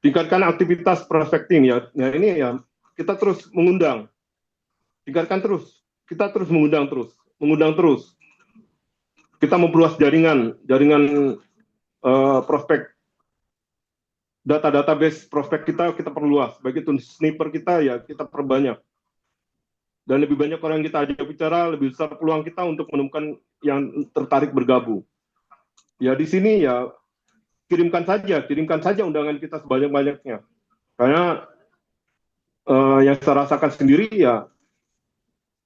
Tingkatkan aktivitas prospecting ya. Nah, ini ya kita terus mengundang. Tingkatkan terus. Kita terus mengundang terus. Kita memperluas jaringan prospek. Database prospek kita perluas, baik itu sniper kita ya kita perbanyak, dan lebih banyak orang yang kita ajak bicara, lebih besar peluang kita untuk menemukan yang tertarik bergabung. Ya di sini ya kirimkan saja undangan kita sebanyak-banyaknya, karena yang saya rasakan sendiri ya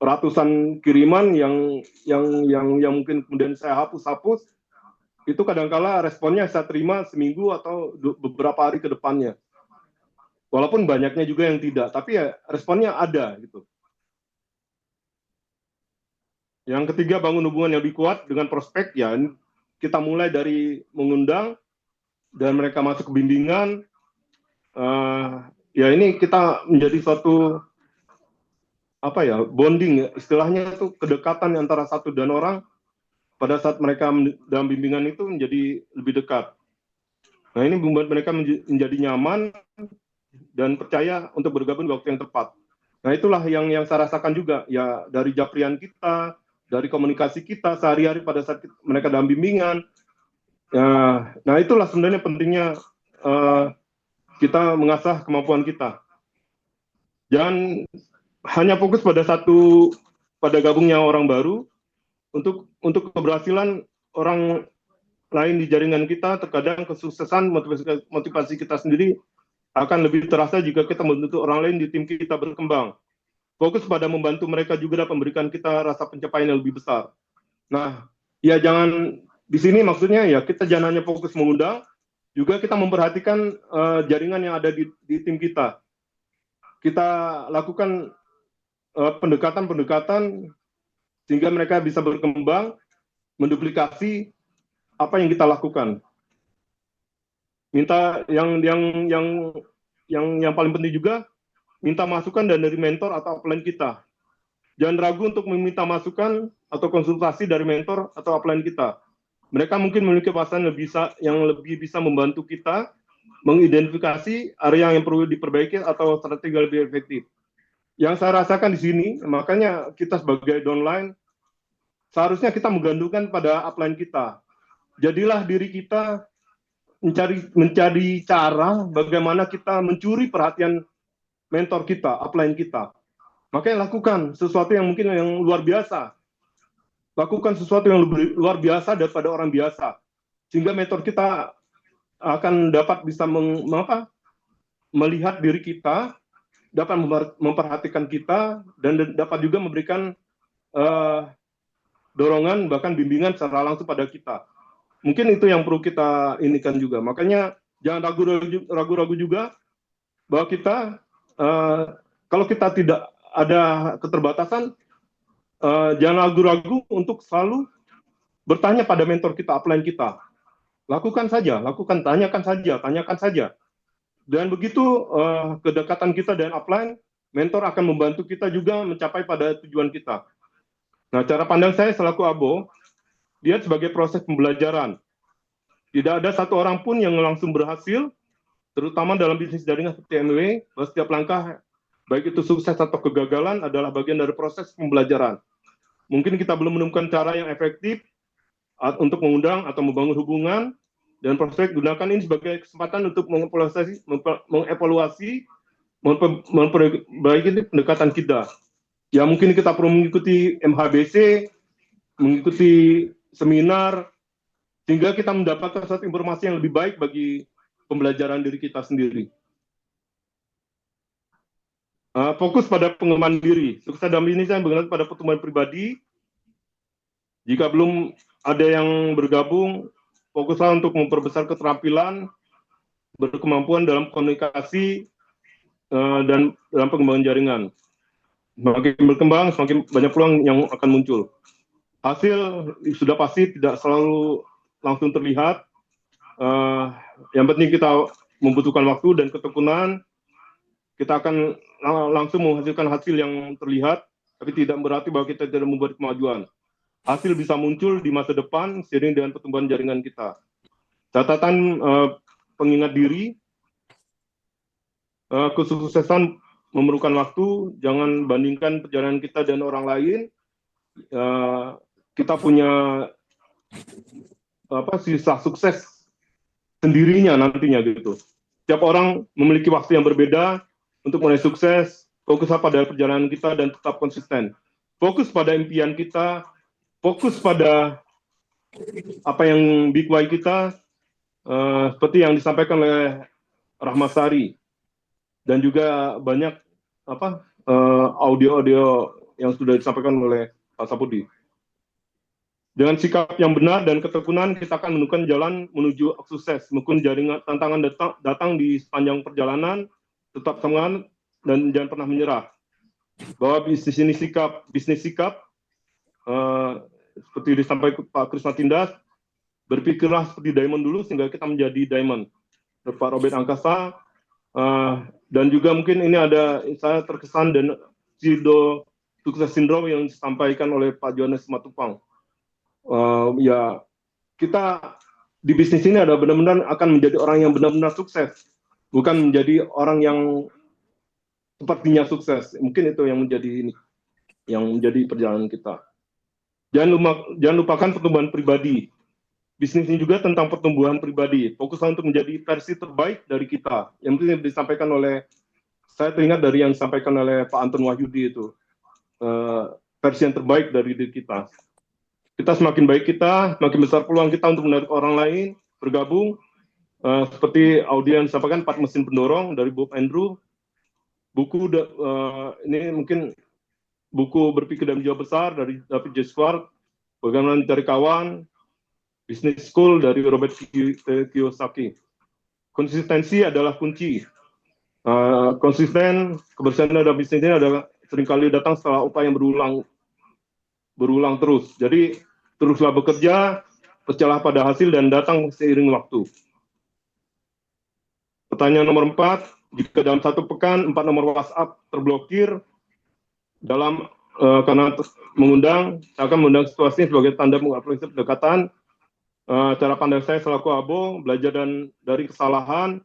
ratusan kiriman yang mungkin kemudian saya hapus. Itu kadangkala responnya saya terima seminggu atau beberapa hari ke depannya. Walaupun banyaknya juga yang tidak, tapi ya responnya ada gitu. Yang ketiga, bangun hubungan yang lebih kuat dengan prospek ya. Kita mulai dari mengundang dan mereka masuk ke bimbingan. Ya ini kita menjadi suatu bonding ya, istilahnya itu kedekatan antara satu dan orang. Pada saat mereka dalam bimbingan itu menjadi lebih dekat. Nah, ini membuat mereka menjadi nyaman dan percaya untuk bergabung di waktu yang tepat. Nah, itulah yang saya rasakan juga ya dari japrian kita, dari komunikasi kita sehari-hari pada saat mereka dalam bimbingan. Nah, itulah sebenarnya pentingnya kita mengasah kemampuan kita. Jangan hanya fokus pada gabungnya orang baru. Untuk keberhasilan orang lain di jaringan kita, terkadang kesuksesan motivasi kita sendiri akan lebih terasa jika kita membantu orang lain di tim kita berkembang. Fokus pada membantu mereka juga dapat memberikan kita rasa pencapaian yang lebih besar. Nah, ya jangan di sini maksudnya ya kita jangan hanya fokus mengundang, juga kita memperhatikan jaringan yang ada di tim kita. Kita lakukan pendekatan sehingga mereka bisa berkembang, menduplikasi apa yang kita lakukan. Minta yang paling penting juga, minta masukan dari mentor atau upline kita. Jangan ragu untuk meminta masukan atau konsultasi dari mentor atau upline kita. Mereka mungkin memiliki bahasan yang lebih bisa membantu kita mengidentifikasi area yang perlu diperbaiki atau strategi lebih efektif. Yang saya rasakan di sini, makanya kita sebagai downline, seharusnya kita menggantungkan pada upline kita. Jadilah diri kita mencari cara bagaimana kita mencuri perhatian mentor kita, upline kita. Makanya lakukan sesuatu yang mungkin yang luar biasa. Lakukan sesuatu yang lebih luar biasa daripada orang biasa. Sehingga mentor kita akan dapat bisa melihat diri kita, dapat memperhatikan kita, dan dapat juga memberikan dorongan bahkan bimbingan secara langsung pada kita. Mungkin itu yang perlu kita inikan juga. Makanya jangan ragu-ragu juga bahwa kita kalau kita tidak ada keterbatasan, jangan ragu-ragu untuk selalu bertanya pada mentor kita, upline kita. Lakukan saja, tanyakan saja. Dan begitu kedekatan kita dengan upline, mentor akan membantu kita juga mencapai pada tujuan kita. Nah, cara pandang saya selaku abo, lihat sebagai proses pembelajaran. Tidak ada satu orang pun yang langsung berhasil, terutama dalam bisnis jaringan seperti MW, bahwa setiap langkah, baik itu sukses atau kegagalan, adalah bagian dari proses pembelajaran. Mungkin kita belum menemukan cara yang efektif untuk mengundang atau membangun hubungan, dan proses gunakan ini sebagai kesempatan untuk mengevaluasi, memperbaiki pendekatan kita. Ya mungkin kita perlu mengikuti MHBC, mengikuti seminar, sehingga kita mendapatkan suatu informasi yang lebih baik bagi pembelajaran diri kita sendiri. Fokus pada pengembangan diri. Sukses dalam ini saya mengenai pada pertumbuhan pribadi. Jika belum ada yang bergabung, fokuslah untuk memperbesar keterampilan, berkemampuan dalam komunikasi, dan dalam pengembangan jaringan. Semakin berkembang, semakin banyak peluang yang akan muncul. Hasil sudah pasti tidak selalu langsung terlihat. Yang penting kita membutuhkan waktu dan ketekunan. Kita akan langsung menghasilkan hasil yang terlihat, tapi tidak berarti bahwa kita tidak membuat kemajuan. Hasil bisa muncul di masa depan seiring dengan pertumbuhan jaringan kita. Catatan pengingat diri, kesuksesan memerlukan waktu. Jangan bandingkan perjalanan kita dan orang lain. Kita punya sisa sukses sendirinya nantinya gitu. Setiap orang memiliki waktu yang berbeda untuk meraih sukses. Fokuslah pada perjalanan kita dan tetap konsisten. Fokus pada impian kita, fokus pada apa yang big why kita, seperti yang disampaikan oleh Rahmasari, dan juga banyak audio-audio yang sudah disampaikan oleh Pak Sapudi. Dengan sikap yang benar dan ketekunan, kita akan menemukan jalan menuju sukses. Meskipun jaringan tantangan datang di sepanjang perjalanan, tetap semangat dan jangan pernah menyerah. Bahwa bisnis sikap, seperti disampaikan Pak Krisna Tindas, berpikirlah seperti diamond dulu sehingga kita menjadi diamond. Pak Robert Angkasa, dan juga mungkin ini ada saya terkesan dan sukses sindrom yang disampaikan oleh Pak Johannes Matupang. Ya kita di bisnis ini ada benar-benar akan menjadi orang yang benar-benar sukses, bukan menjadi orang yang sepertinya sukses. Mungkin itu yang menjadi perjalanan kita. Jangan lupakan pertumbuhan pribadi. Bisnis ini juga tentang pertumbuhan pribadi. Fokuslah untuk menjadi versi terbaik dari kita. Yang mungkin disampaikan oleh, saya teringat dari yang disampaikan oleh Pak Anton Wahyudi itu, versi yang terbaik dari diri kita. Kita semakin baik semakin besar peluang kita untuk menarik orang lain bergabung. Seperti audio yang disampaikan 4 mesin pendorong dari Bob Andrew. Buku ini mungkin buku Berpikir dan Jiwa Besar dari David J. Schwartz, Bagaimana Mencari Kawan, Business School dari Robert Kiyosaki. Konsistensi adalah kunci. Konsisten, kebersihan dalam bisnis ini adalah seringkali datang setelah upaya yang berulang terus. Jadi teruslah bekerja, percayalah pada hasil dan datang seiring waktu. Pertanyaan nomor 4, jika dalam 1 pekan 4 nomor WhatsApp terblokir, dalam karena saya akan mengundang situasi sebagai tanda mengapresiasi pendekatan. Cara pandang saya selaku abo, belajar dari kesalahan,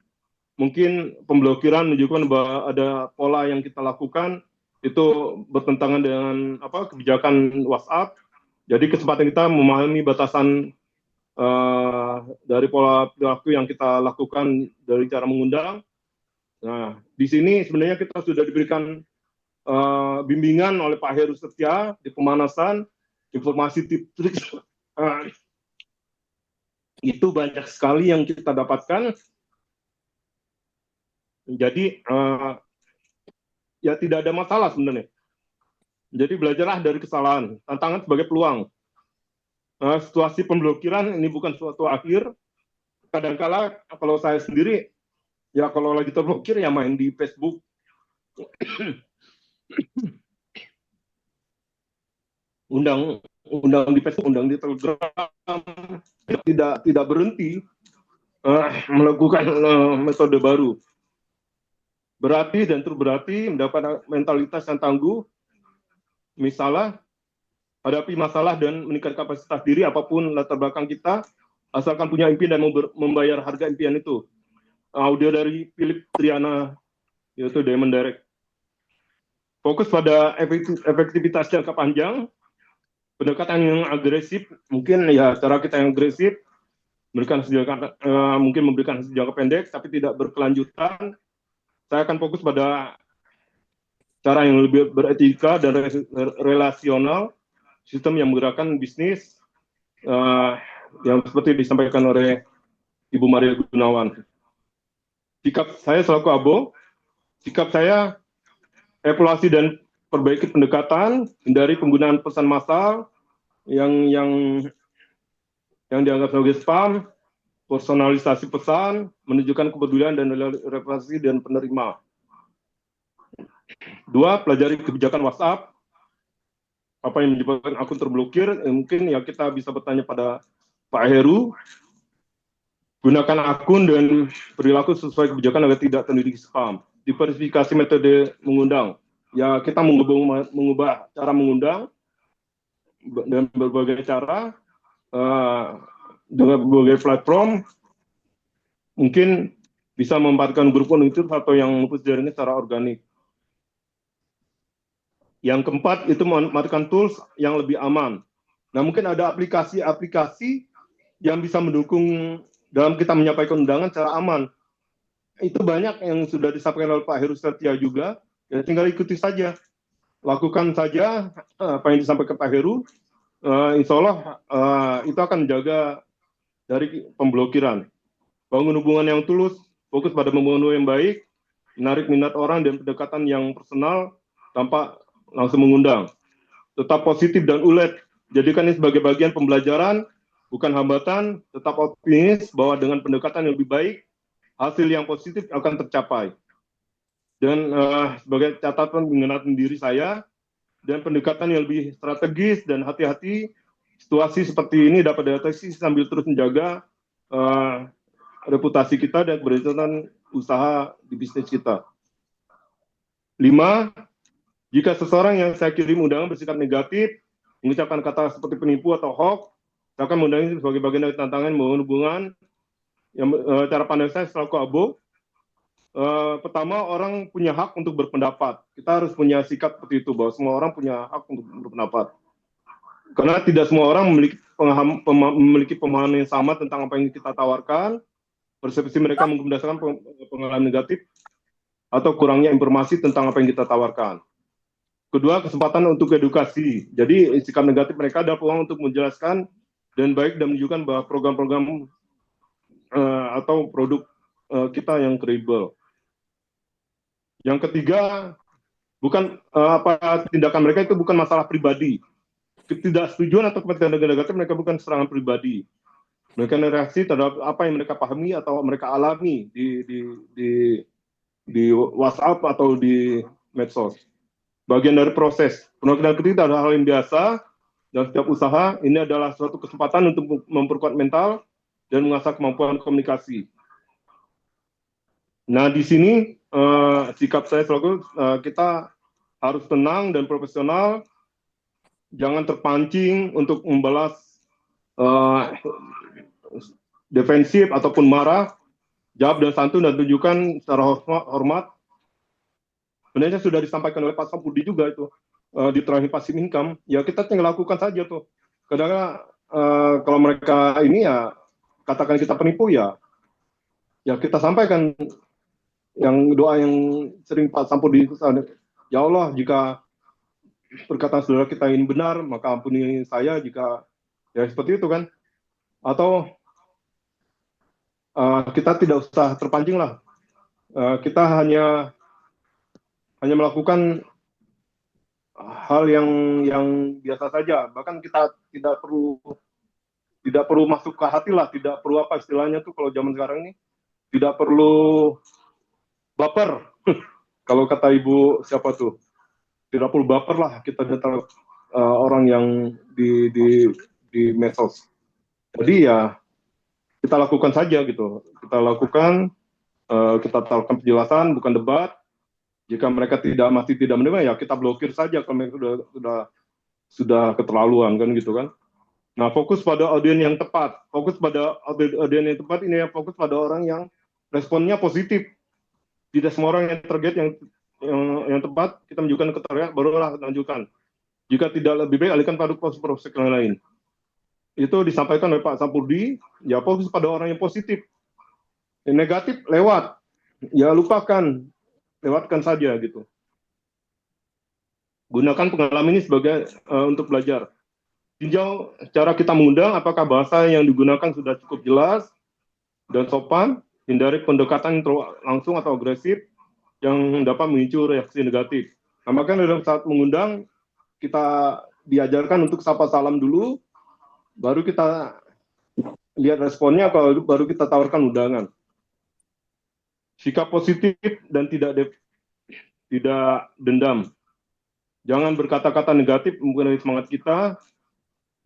mungkin pemblokiran menunjukkan bahwa ada pola yang kita lakukan itu bertentangan dengan kebijakan WhatsApp. Jadi kesempatan kita memahami batasan dari pola perilaku yang kita lakukan dari cara mengundang. Nah, di sini sebenarnya kita sudah diberikan bimbingan oleh Pak Heru Setia di pemanasan, informasi trik itu banyak sekali yang kita dapatkan. Jadi ya tidak ada masalah sebenarnya. Jadi belajarlah dari kesalahan, tantangan sebagai peluang. Situasi pemblokiran ini bukan suatu akhir. Kadangkala kalau saya sendiri, ya kalau lagi terblokir ya main di Facebook. undang di Facebook, undang di Telegram, tidak berhenti melakukan metode baru. Berarti dan terberarti mendapat mentalitas yang tangguh, misalnya hadapi masalah dan meningkatkan kapasitas diri apapun latar belakang kita, asalkan punya impian dan membayar harga impian itu. Audio dari Philip Triana, yaitu Diamond Direct. Fokus pada efektivitas jangka panjang, pendekatan yang agresif, mungkin ya cara kita yang agresif, mungkin memberikan jangka pendek, tapi tidak berkelanjutan. Saya akan fokus pada cara yang lebih beretika dan relasional, sistem yang menggerakkan bisnis, yang seperti disampaikan oleh Ibu Maria Gunawan. Sikap saya selaku abo, sikap saya evaluasi dan perbaiki pendekatan, hindari penggunaan pesan massal yang dianggap sebagai spam, personalisasi pesan, menunjukkan kepedulian dan relasi dan penerima. 2, pelajari kebijakan WhatsApp. Apa yang menyebabkan akun terblokir? Mungkin ya kita bisa bertanya pada Pak Heru. Gunakan akun dan perilaku sesuai kebijakan agar tidak terjadi spam. Diversifikasi metode mengundang. Ya kita mengubah cara mengundang dengan berbagai cara, dengan berbagai platform. Mungkin bisa memanfaatkan grup itu atau yang memupus jaringan secara organik. Yang keempat itu memanfaatkan tools yang lebih aman. Nah mungkin ada aplikasi-aplikasi yang bisa mendukung dalam kita menyampaikan undangan secara aman. Itu banyak yang sudah disampaikan oleh Pak Heru Setia juga. Ya tinggal ikuti saja, lakukan saja apa yang disampaikan Pak Heru. Insya Allah itu akan menjaga dari pemblokiran. Bangun hubungan yang tulus, fokus pada membangun yang baik, menarik minat orang dan pendekatan yang personal tanpa langsung mengundang. Tetap positif dan ulet, jadikan ini sebagai bagian pembelajaran, bukan hambatan. Tetap optimis bahwa dengan pendekatan yang lebih baik, hasil yang positif akan tercapai. Dan sebagai catatan mengenai diri saya, dan pendekatan yang lebih strategis dan hati-hati, situasi seperti ini dapat diatasi sambil terus menjaga reputasi kita dan keberlanjutan usaha di bisnis kita. 5, jika seseorang yang saya kirim undangan bersikap negatif, mengucapkan kata seperti penipu atau hoax, saya akan mengundangi sebagai bagian dari tantangan membangun hubungan. Cara pandang saya selaku abo, pertama orang punya hak untuk berpendapat. Kita harus punya sikap seperti itu, bahwa semua orang punya hak untuk berpendapat. Karena tidak semua orang memiliki pemahaman yang sama tentang apa yang kita tawarkan. Persepsi mereka mungkin berdasarkan pengalaman negatif atau kurangnya informasi tentang apa yang kita tawarkan. Kedua, kesempatan untuk edukasi. Jadi sikap negatif mereka adalah peluang untuk menjelaskan dan baik dan menunjukkan bahwa program-program atau produk kita yang kredibel. Yang ketiga, bukan tindakan mereka itu bukan masalah pribadi. Ketidaksetujuan atau kepentingan negatif mereka bukan serangan pribadi. Mereka reaksi terhadap apa yang mereka pahami atau mereka alami di WhatsApp atau di medsos. Bagian dari proses. Penolakan kritik adalah hal yang biasa dalam setiap usaha. Ini adalah suatu kesempatan untuk memperkuat mental dan mengasah kemampuan komunikasi. Nah, di sini sikap saya selalu kita harus tenang dan profesional, jangan terpancing untuk membalas uh, defensif ataupun marah, jawab dengan santun dan tunjukkan secara hormat. Sebenarnya sudah disampaikan oleh Pak Sampurdi juga itu di terakhir passive income, ya kita tinggal lakukan saja tuh. Kadang kalau mereka ini ya katakan kita penipu ya kita sampaikan yang doa yang sering Pak Sampurdi itu, ya Allah jika perkataan saudara kita ini benar maka ampuni saya, jika ya seperti itu kan, atau kita tidak usah terpancing lah, kita hanya melakukan hal yang biasa saja, bahkan kita tidak perlu masuk ke hati lah, tidak perlu apa istilahnya tuh kalau zaman sekarang ini, tidak perlu baper. Kalau kata ibu siapa tuh, tidak perlu baper lah kita datang orang yang di medsos. Jadi ya kita lakukan saja gitu, kita lakukan, kita tawarkan penjelasan bukan debat. Jika mereka masih tidak menerima ya kita blokir saja kalau mereka sudah keterlaluan kan gitu kan. Nah, fokus pada audiens yang tepat. Fokus pada audiens yang tepat ini, ya fokus pada orang yang responnya positif. Tidak semua orang yang target yang tepat, kita menunjukkan ketertarikan, barulah lanjutkan. Jika tidak lebih baik, alihkan pada proses yang lain. Itu disampaikan oleh Pak Sampurdi, ya fokus pada orang yang positif. Yang negatif, lewat. Ya lupakan, lewatkan saja gitu. Gunakan pengalaman ini sebagai untuk belajar. Tinjau cara kita mengundang, apakah bahasa yang digunakan sudah cukup jelas dan sopan, hindari pendekatan yang langsung atau agresif yang dapat memicu reaksi negatif. Nah, maka dalam saat mengundang, kita diajarkan untuk sapa salam dulu, baru kita lihat responnya, kalau baru kita tawarkan undangan. Sikap positif dan tidak dendam. Jangan berkata-kata negatif mempengaruhi semangat kita.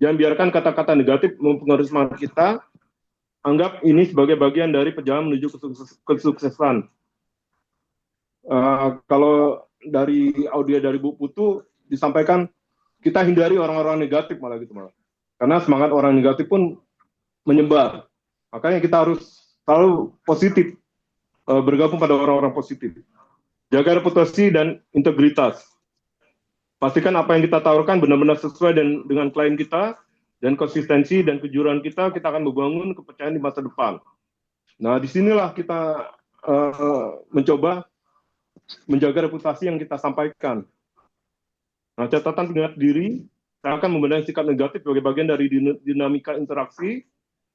Jangan biarkan kata-kata negatif mempengaruhi semangat kita. Anggap ini sebagai bagian dari perjalanan menuju kesuksesan. Kalau dari audio dari Bu Putu disampaikan, kita hindari orang-orang negatif malah gitu malah. Karena semangat orang negatif pun menyebar. Makanya kita harus selalu positif, bergabung pada orang-orang positif. Jaga reputasi dan integritas. Pastikan apa yang kita tawarkan benar-benar sesuai dengan klien kita, dan konsistensi dan kejujuran kita akan membangun kepercayaan di masa depan. Nah, disinilah kita mencoba menjaga reputasi yang kita sampaikan. Nah, catatan pengingat diri, saya akan membenahi sikap negatif sebagai bagian dari dinamika interaksi,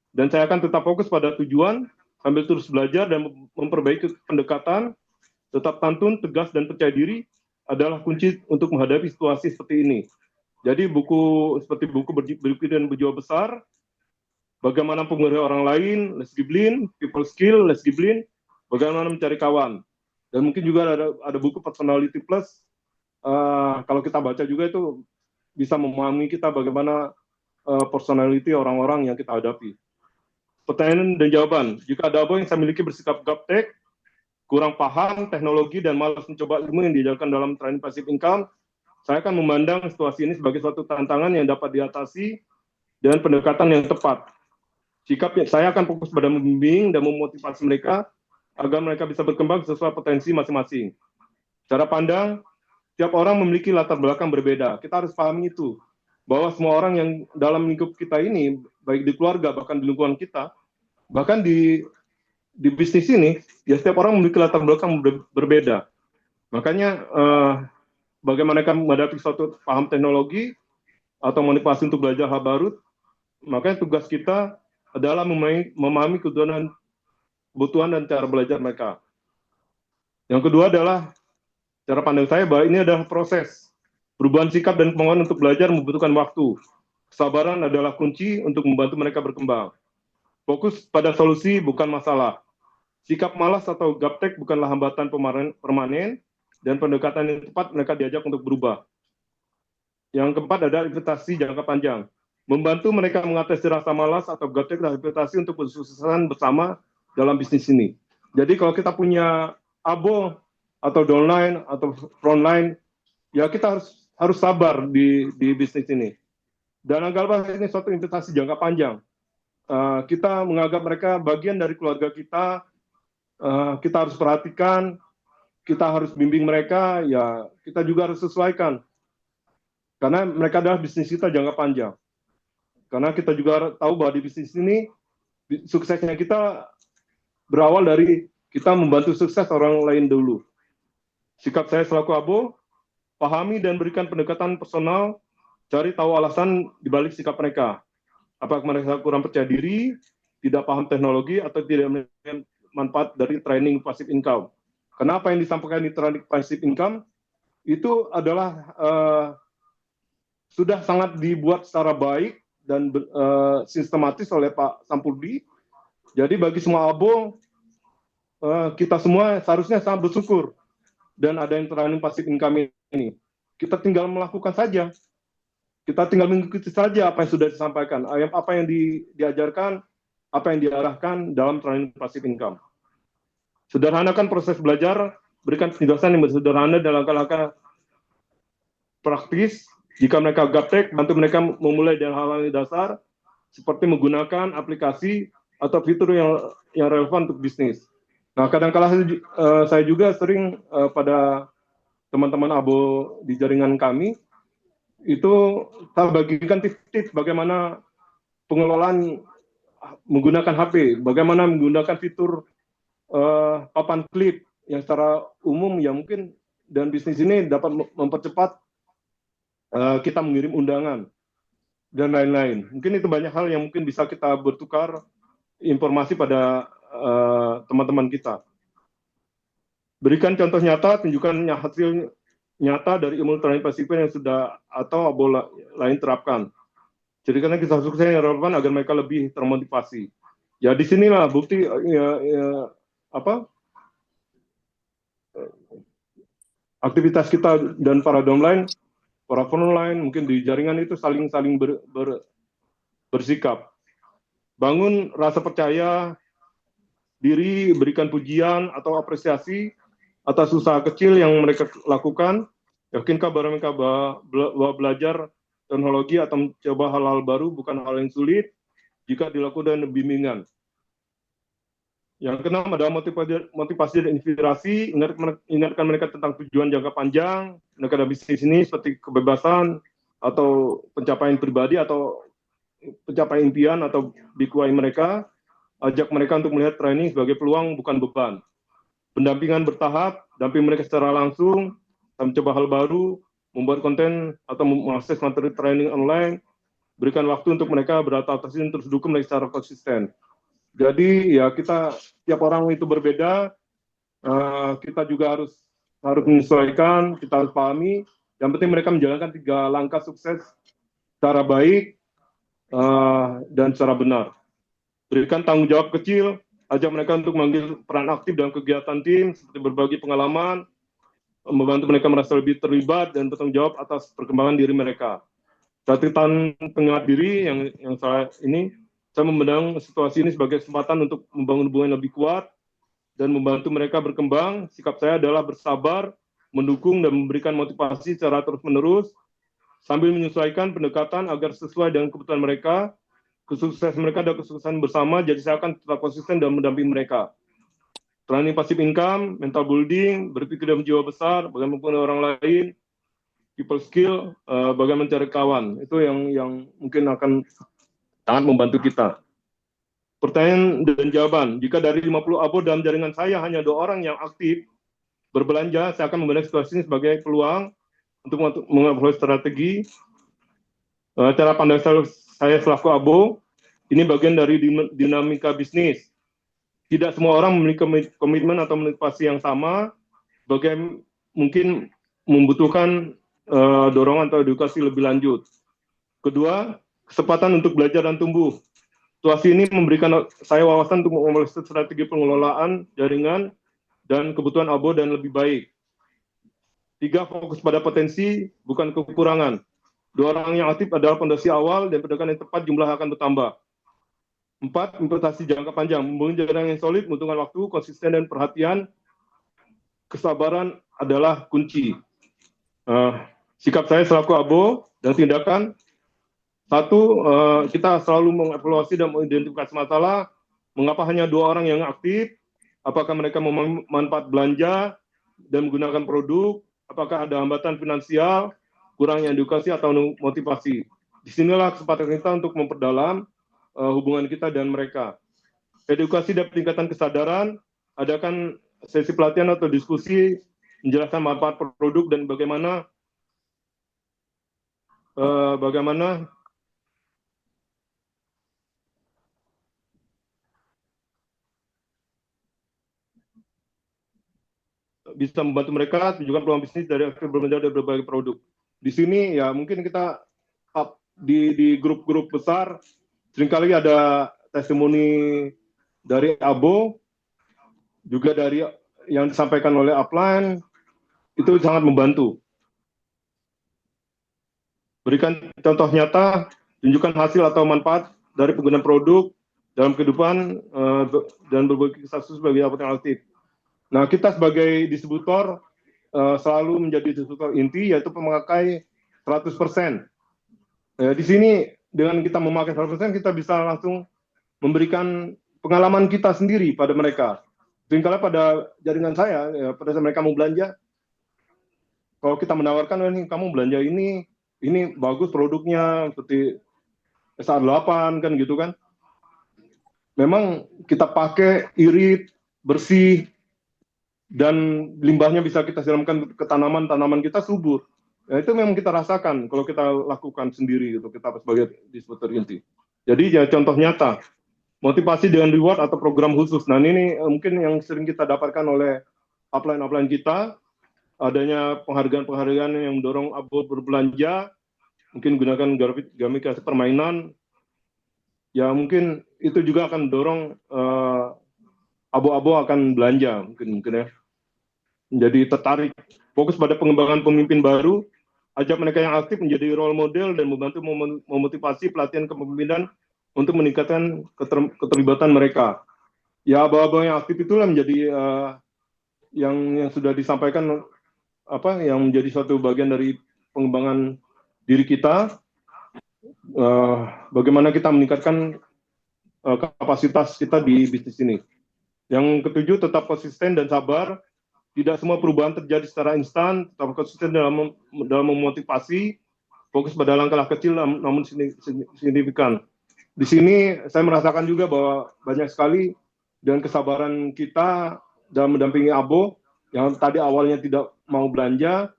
dan saya akan tetap fokus pada tujuan, sambil terus belajar dan memperbaiki pendekatan, tetap santun, tegas, dan percaya diri adalah kunci untuk menghadapi situasi seperti ini. Jadi seperti buku Berpikir dan Berjiwa Besar, bagaimana mempengaruhi orang lain, Les Giblin, People Skill, Les Giblin, bagaimana mencari kawan. Dan mungkin juga ada buku Personality Plus, kalau kita baca juga itu bisa memahami kita bagaimana personality orang-orang yang kita hadapi. Pertanyaan dan jawaban, jika ada yang saya miliki bersikap gaptek, kurang paham teknologi dan malas mencoba ilmu yang diajarkan dalam training passive income, saya akan memandang situasi ini sebagai suatu tantangan yang dapat diatasi dengan pendekatan yang tepat. Saya akan fokus pada membimbing dan memotivasi mereka agar mereka bisa berkembang sesuai potensi masing-masing. Cara pandang, tiap orang memiliki latar belakang berbeda. Kita harus pahami itu, bahwa semua orang yang dalam lingkup kita ini, baik di keluarga, bahkan di lingkungan kita, bahkan di bisnis ini, ya setiap orang memiliki latar belakang berbeda. Makanya bagaimana mereka menghadapi suatu paham teknologi atau motivasi untuk belajar hal baru, makanya tugas kita adalah memahami kebutuhan dan cara belajar mereka. Yang kedua adalah cara pandang saya bahwa ini adalah proses. Perubahan sikap dan kemauan untuk belajar membutuhkan waktu. Kesabaran adalah kunci untuk membantu mereka berkembang. Fokus pada solusi bukan masalah. Sikap malas atau gaptek bukanlah hambatan permanen, dan pendekatan yang tepat mereka diajak untuk berubah. Yang keempat adalah investasi jangka panjang. Membantu mereka mengatasi rasa malas atau gaptek dan investasi untuk kesuksesan bersama dalam bisnis ini. Jadi kalau kita punya abo atau downline atau frontline, ya kita harus harus sabar di bisnis ini. Dan anggaplah ini suatu investasi jangka panjang. Kita menganggap mereka bagian dari keluarga kita. Kita harus perhatikan, kita harus bimbing mereka, ya kita juga harus sesuaikan. Karena mereka adalah bisnis kita jangka panjang. Karena kita juga tahu bahwa di bisnis ini, suksesnya kita berawal dari kita membantu sukses orang lain dulu. Sikap saya selaku abo, pahami dan berikan pendekatan personal, cari tahu alasan dibalik sikap mereka. Apakah mereka kurang percaya diri, tidak paham teknologi, atau tidak melihat manfaat dari training passive income. Karena apa yang disampaikan di training passive income, itu adalah sudah sangat dibuat secara baik dan sistematis oleh Pak Sampurdi. Jadi bagi semua abo, kita semua seharusnya sangat bersyukur dan ada yang training passive income ini. Kita tinggal melakukan saja. Kita tinggal mengikuti saja apa yang sudah disampaikan, apa yang diajarkan, apa yang diarahkan dalam training passive income. Sederhanakan proses belajar, berikan penjelasan yang sederhana dan langkah-langkah praktis. Jika mereka gaptek, bantu mereka memulai dari hal-hal dasar, seperti menggunakan aplikasi atau fitur yang relevan untuk bisnis. Nah, kadang-kala saya juga sering pada teman-teman abo di jaringan kami, itu saya bagikan tips-tips bagaimana pengelolaan menggunakan HP, bagaimana menggunakan fitur papan klip yang secara umum ya mungkin, dan bisnis ini dapat mempercepat kita mengirim undangan dan lain-lain. Mungkin itu banyak hal yang mungkin bisa kita bertukar informasi pada teman-teman kita. Berikan contoh nyata, tunjukkan hasil nyata dari ilmu training passive yang sudah atau abo lain terapkan. Jadi karena kisah sukses yang relevan agar mereka lebih termotivasi. Ya di sinilah bukti aktivitas kita dan para downline, para frontline mungkin di jaringan itu saling bersikap. Bangun rasa percaya diri, berikan pujian atau apresiasi atas usaha kecil yang mereka lakukan. Yakinkah bahwa mereka belajar teknologi atau mencoba hal-hal baru bukan hal yang sulit jika dilakukan dengan bimbingan. Yang keenam adalah motivasi dan inspirasi. Ingatkan mereka tentang tujuan jangka panjang mereka dalam bisnis ini, seperti kebebasan atau pencapaian pribadi atau pencapaian impian atau bikuai mereka. Ajak mereka untuk melihat training sebagai peluang bukan beban. Pendampingan bertahap, damping mereka secara langsung, mencoba hal baru, membuat konten atau mengakses materi training online, berikan waktu untuk mereka beradaptasi dan terus dukung mereka secara konsisten. Jadi ya kita, tiap orang itu berbeda, kita juga harus menyesuaikan, kita harus pahami. Yang penting mereka menjalankan 3 langkah sukses secara baik dan secara benar. Berikan tanggung jawab kecil, ajak mereka untuk mengambil peran aktif dalam kegiatan tim, seperti berbagi pengalaman, membantu mereka merasa lebih terlibat dan bertanggung jawab atas perkembangan diri mereka. Catatan pengingat diri yang saya memandang situasi ini sebagai kesempatan untuk membangun hubungan lebih kuat dan membantu mereka berkembang. Sikap saya adalah bersabar, mendukung dan memberikan motivasi secara terus-menerus, sambil menyesuaikan pendekatan agar sesuai dengan kebutuhan mereka. Kesuksesan mereka adalah kesuksesan bersama, jadi saya akan tetap konsisten dan mendampingi mereka. Training passive income, mental building, berpikir dalam jiwa besar, bagaimana mempengaruhi orang lain, people skill, bagaimana mencari kawan. Itu yang mungkin akan sangat membantu kita. Pertanyaan dan jawaban. Jika dari 50 abo dalam jaringan saya hanya 2 orang yang aktif berbelanja, saya akan memandang situasi ini sebagai peluang untuk mengevaluasi strategi. Cara pandang saya selaku abo, ini bagian dari dinamika bisnis. Tidak semua orang memiliki komitmen atau motivasi yang sama, mungkin membutuhkan dorongan atau edukasi lebih lanjut. Kedua, kesempatan untuk belajar dan tumbuh. Situasi ini memberikan saya wawasan untuk mengevaluasi strategi pengelolaan jaringan dan kebutuhan abo dan lebih baik. 3, fokus pada potensi, bukan kekurangan. 2 orang yang aktif adalah fondasi awal dan pendekatan yang tepat jumlah akan bertambah. 4, investasi jangka panjang, membangun jaringan yang solid, membutuhkan waktu, konsisten dan perhatian. Kesabaran adalah kunci. sikap saya selaku ABO dan tindakan, satu, kita selalu mengevaluasi dan mengidentifikasi masalah, mengapa hanya 2 orang yang aktif, apakah mereka memanfaat belanja dan menggunakan produk, apakah ada hambatan finansial, kurangnya edukasi atau motivasi. Disinilah kesempatan kita untuk memperdalam hubungan kita dan mereka. Edukasi dan peningkatan kesadaran, adakan sesi pelatihan atau diskusi, menjelaskan manfaat produk dan bagaimana bisa membantu mereka tunjukkan peluang bisnis dari aktif berbelanja dari berbagai produk. Di sini ya mungkin kita di grup-grup besar seringkali ada testimoni dari ABO, juga dari yang disampaikan oleh upline, itu sangat membantu. Berikan contoh nyata, tunjukkan hasil atau manfaat dari penggunaan produk dalam kehidupan dan berbagi kasus sebagai yang aktif. Nah, kita sebagai distributor selalu menjadi distributor inti, yaitu pemakai 100%. Di sini dengan kita memakai 100%, kita bisa langsung memberikan pengalaman kita sendiri pada mereka. Seringkali pada jaringan saya, ya, pada saat mereka mau belanja, kalau kita menawarkan, ini kamu belanja ini bagus produknya, seperti SA8 kan gitu kan. Memang kita pakai irit, bersih, dan limbahnya bisa kita siramkan ke tanaman kita subur. Ya, itu memang kita rasakan kalau kita lakukan sendiri gitu, kita sebagai distributor inti. Jadi ya contoh nyata, motivasi dengan reward atau program khusus. Nah ini mungkin yang sering kita dapatkan oleh upline kita, adanya penghargaan-penghargaan yang mendorong ABO berbelanja, mungkin gunakan gamifikasi permainan, ya mungkin itu juga akan mendorong ABO akan belanja mungkin ya. Menjadi tertarik, fokus pada pengembangan pemimpin baru, ajak mereka yang aktif menjadi role model dan membantu memotivasi pelatihan kepemimpinan untuk meningkatkan keterlibatan mereka. Ya, ABO yang aktif itulah menjadi yang sudah disampaikan yang menjadi suatu bagian dari pengembangan diri kita. Bagaimana kita meningkatkan kapasitas kita di bisnis ini. Yang ketujuh, tetap konsisten dan sabar. Tidak semua perubahan terjadi secara instan, tetap konsisten dalam memotivasi, fokus pada langkah kecil namun signifikan. Di sini saya merasakan juga bahwa banyak sekali dengan kesabaran kita dalam mendampingi ABO yang tadi awalnya tidak mau belanja,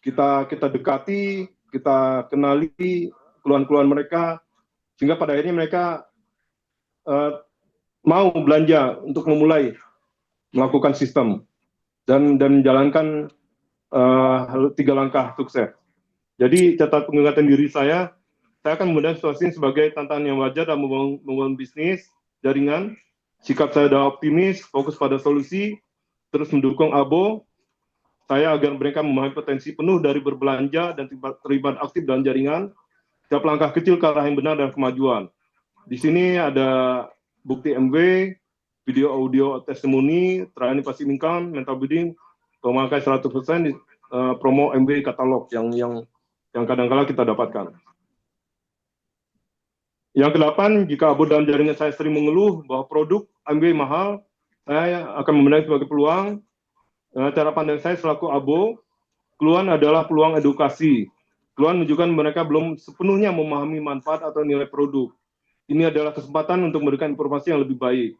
kita dekati, kita kenali keluhan-keluhan mereka, sehingga pada akhirnya mereka mau belanja untuk memulai melakukan sistem dan menjalankan 3 langkah sukses. Jadi catatan peningkatan diri saya akan memandang situasi ini sebagai tantangan yang wajar dalam membangun bisnis, jaringan. Sikap saya adalah optimis, fokus pada solusi, terus mendukung ABO saya agar mereka memahami potensi penuh dari berbelanja dan terlibat aktif dalam jaringan. Setiap langkah kecil ke arah yang benar dan kemajuan. Di sini ada bukti MW, video audio testimoni, training passive income, mental building, pemakai 100% di promo MW katalog yang kadang-kala kita dapatkan. Yang ke-8, jika ABO dalam jaringan saya sering mengeluh bahwa produk MW mahal, saya akan memandang sebagai peluang. Cara pandang saya selaku ABO, keluhan adalah peluang edukasi. Keluhan menunjukkan mereka belum sepenuhnya memahami manfaat atau nilai produk. Ini adalah kesempatan untuk memberikan informasi yang lebih baik.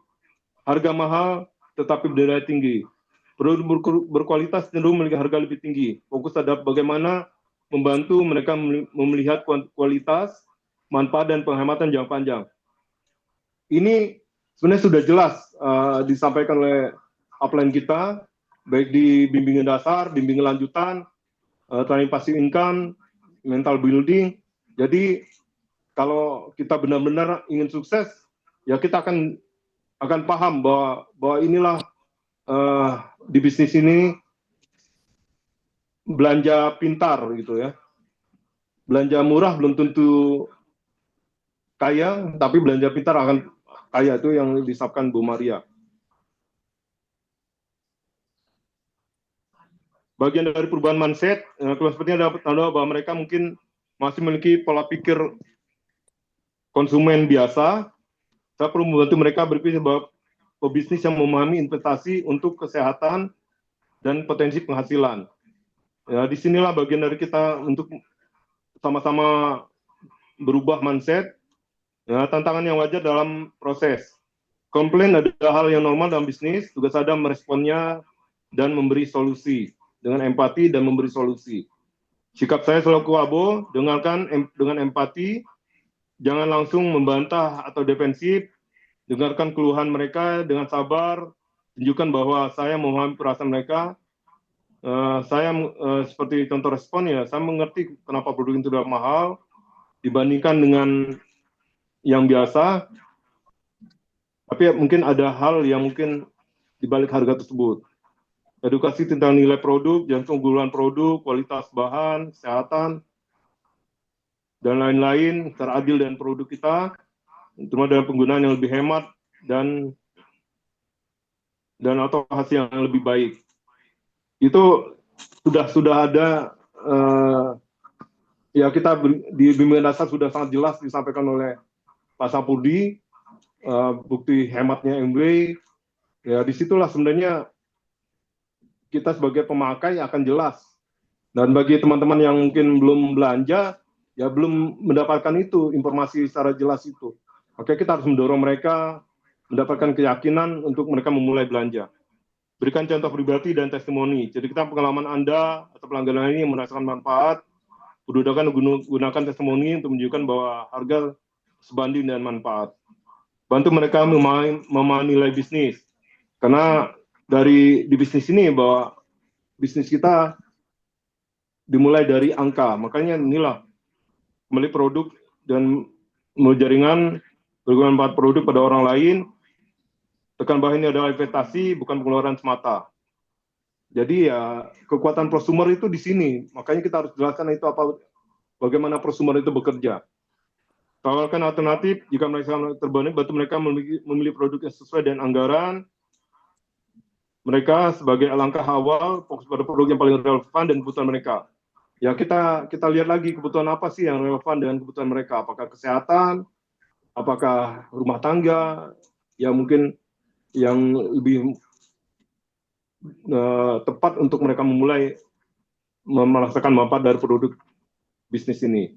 Harga mahal tetapi berdaya tinggi. Produk berkualitas cenderung memiliki harga lebih tinggi. Fokus terhadap bagaimana membantu mereka melihat kualitas, manfaat, dan penghematan jangka panjang. Ini sebenarnya sudah jelas disampaikan oleh upline kita, baik di bimbingan dasar, bimbingan lanjutan, training passive income, mental building. Jadi kalau kita benar-benar ingin sukses, ya kita akan paham bahwa inilah di bisnis ini belanja pintar gitu ya. Belanja murah belum tentu kaya, tapi belanja pintar akan kaya, itu yang disabkan Bu Maria. bagian dari perubahan mindset. Keluhan seperti ini dapat tanda bahwa mereka mungkin masih memiliki pola pikir konsumen biasa. Saya perlu membantu mereka berpikir bahwa pebisnis yang memahami investasi untuk kesehatan dan potensi penghasilan. Ya, disinilah bagian dari kita untuk sama-sama berubah mindset. Ya, tantangan yang wajar dalam proses. Komplain adalah hal yang normal dalam bisnis, tugas Anda meresponnya dan memberi solusi dengan empati dan memberi solusi. Sikap saya selaku abo, dengarkan dengan empati, jangan langsung membantah atau defensif, dengarkan keluhan mereka dengan sabar, tunjukkan bahwa saya memahami perasaan mereka. Seperti contoh respon ya, saya mengerti kenapa produk itu sudah mahal dibandingkan dengan yang biasa, tapi mungkin ada hal yang mungkin dibalik harga tersebut. Edukasi tentang nilai produk, dan keunggulan produk, kualitas bahan, kesehatan, dan lain-lain, secara adil dan produk kita, terutama dalam penggunaan yang lebih hemat dan atau hasil yang lebih baik. Itu sudah ada ya kita di bimbingan dasar sudah sangat jelas disampaikan oleh Pak Sapudi, bukti hematnya MW. Ya disitulah sebenarnya kita sebagai pemakai akan jelas. Dan bagi teman-teman yang mungkin belum belanja, ya belum mendapatkan itu, informasi secara jelas itu. Oke, kita harus mendorong mereka mendapatkan keyakinan untuk mereka memulai belanja. Berikan contoh pribadi dan testimoni. Jadi kita pengalaman Anda atau pelanggan ini yang merasakan manfaat, udahkan gunakan testimoni untuk menunjukkan bahwa harga sebanding dengan manfaat. Bantu mereka memahami nilai bisnis. Karena di bisnis ini bahwa bisnis kita dimulai dari angka. Makanya inilah membeli produk dan jaringan bermanfaat produk pada orang lain. Tekan bahwa ini adalah investasi, bukan pengeluaran semata. Jadi ya kekuatan prosumer itu di sini. Makanya kita harus jelaskan itu bagaimana prosumer itu bekerja. Tawarkan alternatif jika mereka terbebani, bantu mereka memilih produk yang sesuai dengan anggaran. Mereka sebagai langkah awal fokus pada produk yang paling relevan dan kebutuhan mereka. Ya kita lihat lagi kebutuhan apa sih yang relevan dengan kebutuhan mereka. Apakah kesehatan, apakah rumah tangga, ya mungkin yang lebih tepat untuk mereka memulai merasakan manfaat dari produk bisnis ini.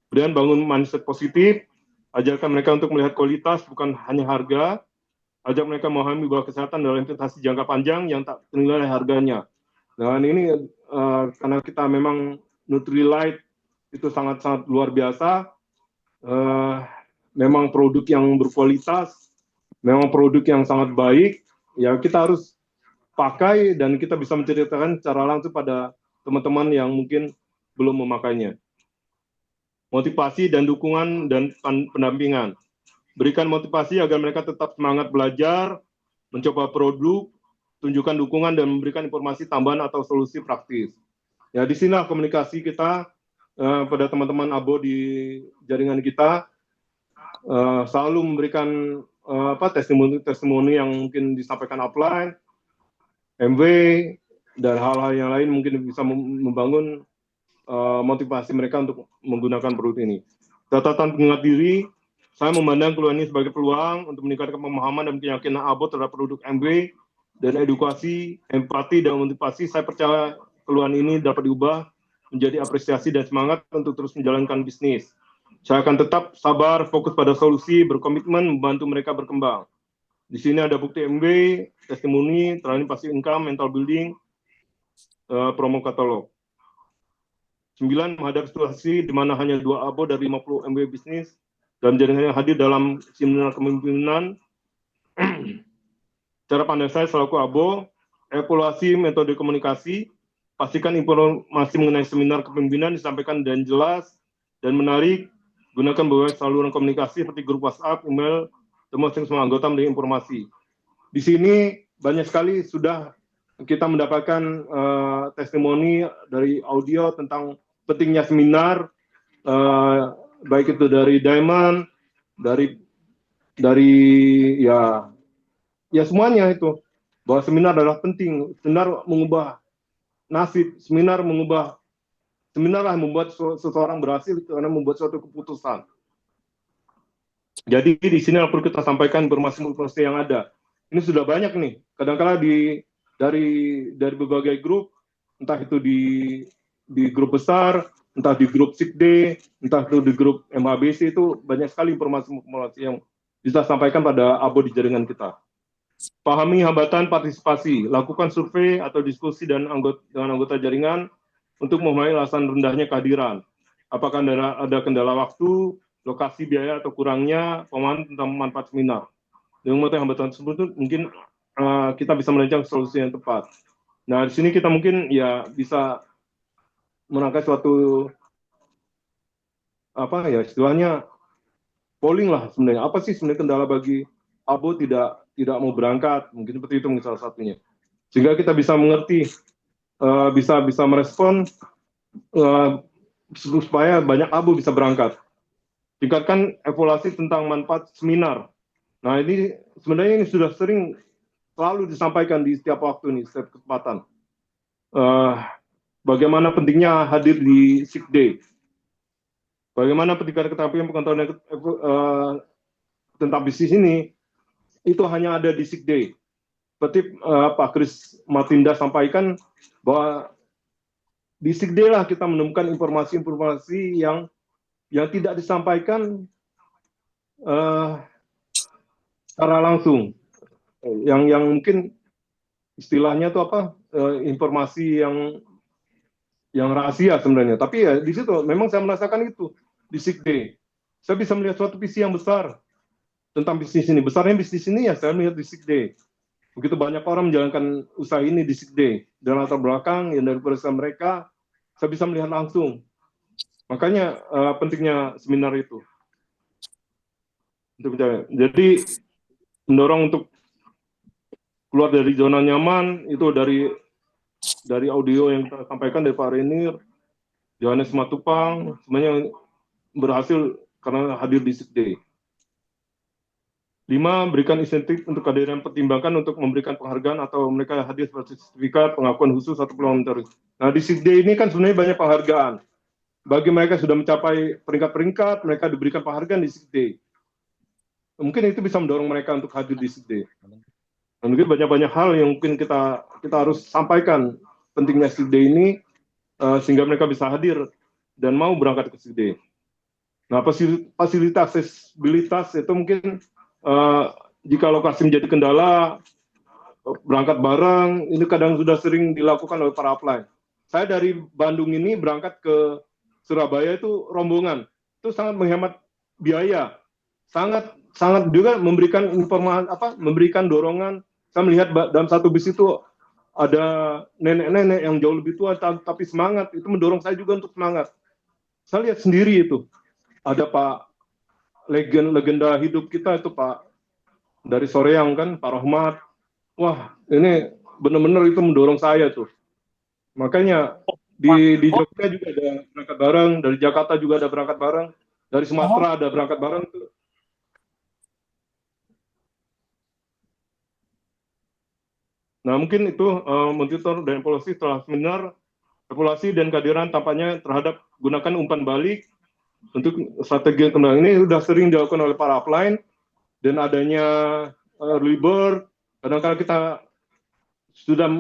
Kemudian bangun mindset positif, ajarkan mereka untuk melihat kualitas bukan hanya harga, ajak mereka memahami bahwa kesehatan adalah investasi jangka panjang yang tak ternilai harganya. Dan ini karena kita memang Nutrilite itu sangat-sangat luar biasa, memang produk yang berkualitas, memang produk yang sangat baik, ya kita harus pakai dan kita bisa menceritakan secara langsung pada teman-teman yang mungkin belum memakainya. Motivasi dan dukungan dan pendampingan. Berikan motivasi agar mereka tetap semangat belajar, mencoba produk, tunjukkan dukungan dan memberikan informasi tambahan atau solusi praktis. Ya di sinilah komunikasi kita pada teman-teman abo di jaringan kita selalu memberikan testimoni yang mungkin disampaikan offline, MW dan hal-hal yang lain mungkin bisa membangun motivasi mereka untuk menggunakan produk ini. Catatan pengingat diri, saya memandang keluhan ini sebagai peluang untuk meningkatkan pemahaman dan keyakinan abo terhadap produk MW dan edukasi, empati dan motivasi. Saya percaya keluhan ini dapat diubah menjadi apresiasi dan semangat untuk terus menjalankan bisnis. Saya akan tetap sabar, fokus pada solusi, berkomitmen membantu mereka berkembang. Di sini ada bukti MW, testimoni, training passive income, mental building, promo katalog. 9. Menghadapi situasi di mana hanya 2 abo dari 50 MW bisnis dalam jaringan yang hadir dalam seminar kepemimpinan. Cara pandang saya selaku abo, evaluasi metode komunikasi, pastikan informasi mengenai seminar kepemimpinan disampaikan dan jelas dan menarik. Gunakan berbagai saluran komunikasi seperti grup WhatsApp, email, termasuk semua anggota menjadi informasi. Di sini banyak sekali sudah kita mendapatkan testimoni dari audio tentang pentingnya seminar, baik itu dari Diamond, dari ya semuanya itu, bahwa seminar adalah penting. Seminar mengubah nasib. Seminar lah membuat seseorang berhasil karena membuat suatu keputusan. Jadi di sini perlu kita sampaikan informasi yang ada. Ini sudah banyak nih. Kadang-kala dari berbagai grup, entah itu di grup besar, entah di grup SIKD, entah itu di grup MHBC, itu banyak sekali informasi-informasi yang bisa sampaikan pada abo di jaringan kita. Pahami hambatan partisipasi, lakukan survei atau diskusi dengan anggota jaringan untuk memahami alasan rendahnya kehadiran. Apakah ada kendala waktu, lokasi, biaya, atau kurangnya pemahaman tentang manfaat seminar. Dengan mengetahui hambatan tersebut, mungkin kita bisa merancang solusi yang tepat. Nah, di sini kita mungkin ya bisa merangkai suatu istilahnya polling lah sebenarnya. Apa sih sebenarnya kendala bagi abo tidak mau berangkat? Mungkin seperti itu mungkin salah satunya. Sehingga kita bisa mengerti, bisa merespon supaya banyak abo bisa berangkat. Tingkatkan evaluasi tentang manfaat seminar. Nah, ini sebenarnya ini sudah sering selalu disampaikan di setiap waktu nih, setiap kesempatan. Bagaimana pentingnya hadir di SIKD. Bagaimana pentingnya keterampilan pengetahuan tentang bisnis ini, itu hanya ada di SIKD. Seperti Pak Kris Matinda sampaikan, bahwa di SIKD lah kita menemukan informasi-informasi yang tidak disampaikan secara langsung, yang mungkin istilahnya itu informasi yang rahasia sebenarnya. Tapi ya di situ memang saya merasakan itu di SIKD. Saya bisa melihat suatu visi yang besar tentang bisnis ini. Besarnya bisnis ini ya saya melihat di SIKD. Begitu banyak orang menjalankan usaha ini di SIKD. Dan latar belakang yang dari perusahaan mereka, saya bisa melihat langsung. Makanya pentingnya seminar itu. Jadi mendorong untuk keluar dari zona nyaman, itu dari audio yang kita sampaikan dari Pak Renir, Johannes Matupang, semuanya berhasil karena hadir di SIKD. 5. Berikan insentif untuk kehadiran pertimbangan untuk memberikan penghargaan atau mereka hadir seperti sertifikat, pengakuan khusus, atau peluang. Nah, di SIKD ini kan sebenarnya banyak penghargaan. Bagi mereka sudah mencapai peringkat-peringkat, mereka diberikan penghargaan di SIKD. Mungkin itu bisa mendorong mereka untuk hadir di SIKD. Dan mungkin banyak hal yang mungkin kita harus sampaikan pentingnya SIKD ini, sehingga mereka bisa hadir dan mau berangkat ke SIKD. Nah, fasilitas aksesibilitas itu mungkin jika lokasi menjadi kendala, berangkat bareng, ini kadang sudah sering dilakukan oleh para upline. Saya dari Bandung ini berangkat ke Surabaya itu rombongan, itu sangat menghemat biaya, sangat juga memberikan memberikan dorongan. Saya melihat dalam satu bis itu ada nenek-nenek yang jauh lebih tua tapi semangat, itu mendorong saya juga untuk semangat. Saya lihat sendiri itu, ada Pak legenda hidup kita itu Pak dari Soreang kan, Pak Rahmat. Wah, ini benar-benar itu mendorong saya tuh. Makanya di Jogja juga ada berangkat bareng, dari Jakarta juga ada berangkat bareng, dari Sumatera ada berangkat bareng tuh. Nah, mungkin itu monitor dan evaluasi setelah seminar, evaluasi dan kehadiran tampaknya terhadap gunakan umpan balik untuk strategi kendala ini sudah sering dilakukan oleh para upline, dan adanya early bird, kadang-kadang kita sudah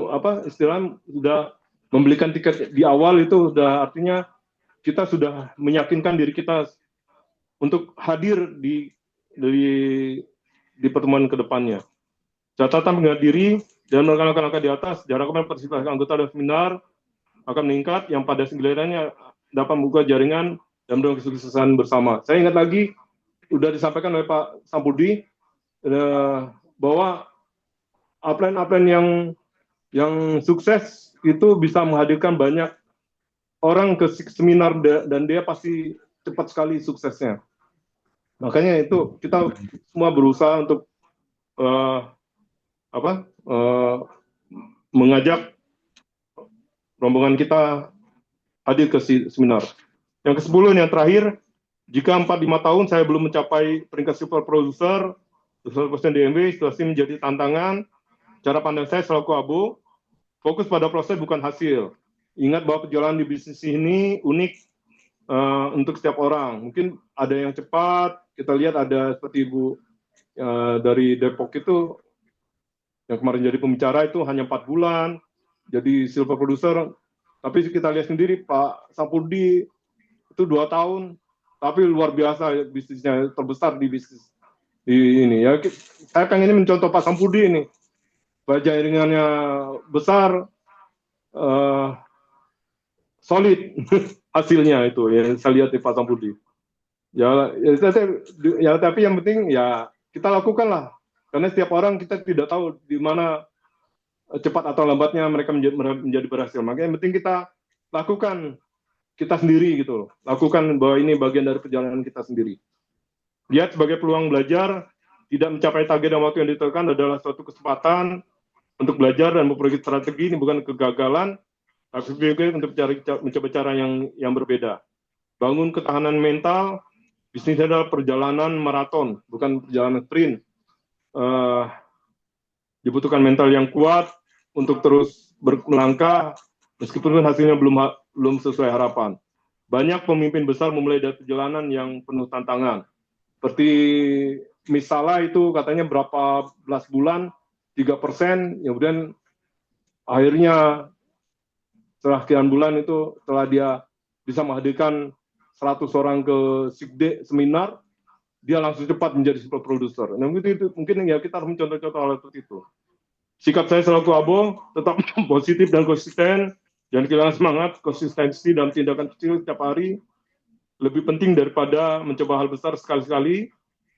sudah membelikan tiket di awal, itu sudah artinya kita sudah meyakinkan diri kita untuk hadir di pertemuan kedepannya. Catatan menghadiri dan melakukan langkah-langkah di atas, diharapkan partisipasi anggota dalam seminar akan meningkat, yang pada gilirannya dapat membuka jaringan dan mendorong kesuksesan bersama. Saya ingat lagi, sudah disampaikan oleh Pak Sampudi, bahwa upline-upline yang sukses itu bisa menghadirkan banyak orang ke seminar, dan dia pasti cepat sekali suksesnya. Makanya itu kita semua berusaha untuk mengajak rombongan kita hadir ke seminar. Yang ke-10 yang terakhir, jika 4-5 tahun saya belum mencapai peringkat super producer, 100% DMW, situasi menjadi tantangan. Cara pandang saya selaku abo, fokus pada proses bukan hasil. Ingat bahwa perjalanan di bisnis ini unik untuk setiap orang. Mungkin ada yang cepat, kita lihat ada seperti Ibu dari Depok itu, yang kemarin jadi pembicara itu hanya 4 bulan, jadi silver producer. Tapi kita lihat sendiri Pak Sampurdi itu 2 tahun, tapi luar biasa bisnisnya, terbesar di bisnis di ini ya. Saya pengen ini mencontoh Pak Sampurdi ini, jaringannya besar, solid hasilnya itu yang saya lihat di Pak Sampurdi. Ya, tapi yang penting ya kita lakukan lah, karena setiap orang kita tidak tahu di mana cepat atau lambatnya mereka menjadi berhasil. Makanya yang penting kita lakukan kita sendiri gitu loh. Lakukan bahwa ini bagian dari perjalanan kita sendiri. Lihat sebagai peluang belajar, tidak mencapai target dan waktu yang ditentukan adalah suatu kesempatan untuk belajar dan memperbaiki strategi, ini bukan kegagalan, tapi juga untuk mencoba cara yang berbeda. Bangun ketahanan mental, bisnis adalah perjalanan maraton, bukan perjalanan sprint. Dibutuhkan mental yang kuat untuk terus melangkah, meskipun hasilnya belum sesuai harapan. Banyak pemimpin besar memulai dari perjalanan yang penuh tantangan. Seperti misalnya itu katanya berapa belas bulan, 3%, kemudian akhirnya setelah sekian bulan itu, setelah dia bisa menghadirkan 100 orang ke Sikde seminar, dia langsung cepat menjadi super producer. Nah, mungkin ya kita harus mencontoh-contoh hal seperti itu. Sikap saya selaku Abo tetap positif dan konsisten, jangan kehilangan semangat, konsistensi dalam tindakan kecil setiap hari, lebih penting daripada mencoba hal besar sekali-sekali.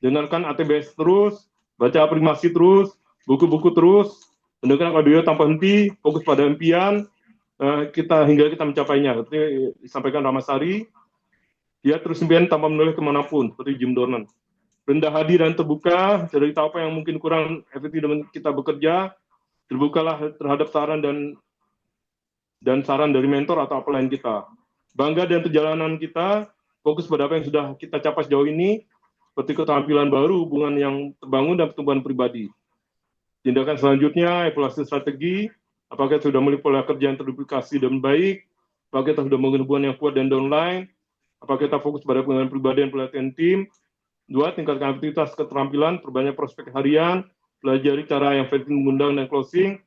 Dengarkan ATBS terus, baca afirmasi terus, buku-buku terus, mendengarkan audio tanpa henti, fokus pada impian, hingga kita mencapainya. Seperti disampaikan Ramasari, dia terus impian tanpa menoleh kemanapun, seperti Jim Dornan. Rendah hati dan terbuka, cerita apa yang mungkin kurang efektif dengan kita bekerja, terbukalah terhadap saran dan saran dari mentor atau upline kita. Bangga dengan perjalanan kita, fokus pada apa yang sudah kita capai sejauh ini, seperti keterampilan baru, hubungan yang terbangun, dan pertumbuhan pribadi. Tindakan selanjutnya, evaluasi strategi, apakah sudah memiliki pola kerja yang terduplikasi dan baik, apakah kita sudah membangun hubungan yang kuat dan downline, apakah kita fokus pada pengembangan pribadi dan pelatihan tim. 2, tingkatkan aktivitas keterampilan, perbanyak prospek harian, pelajari cara yang efektif mengundang dan closing,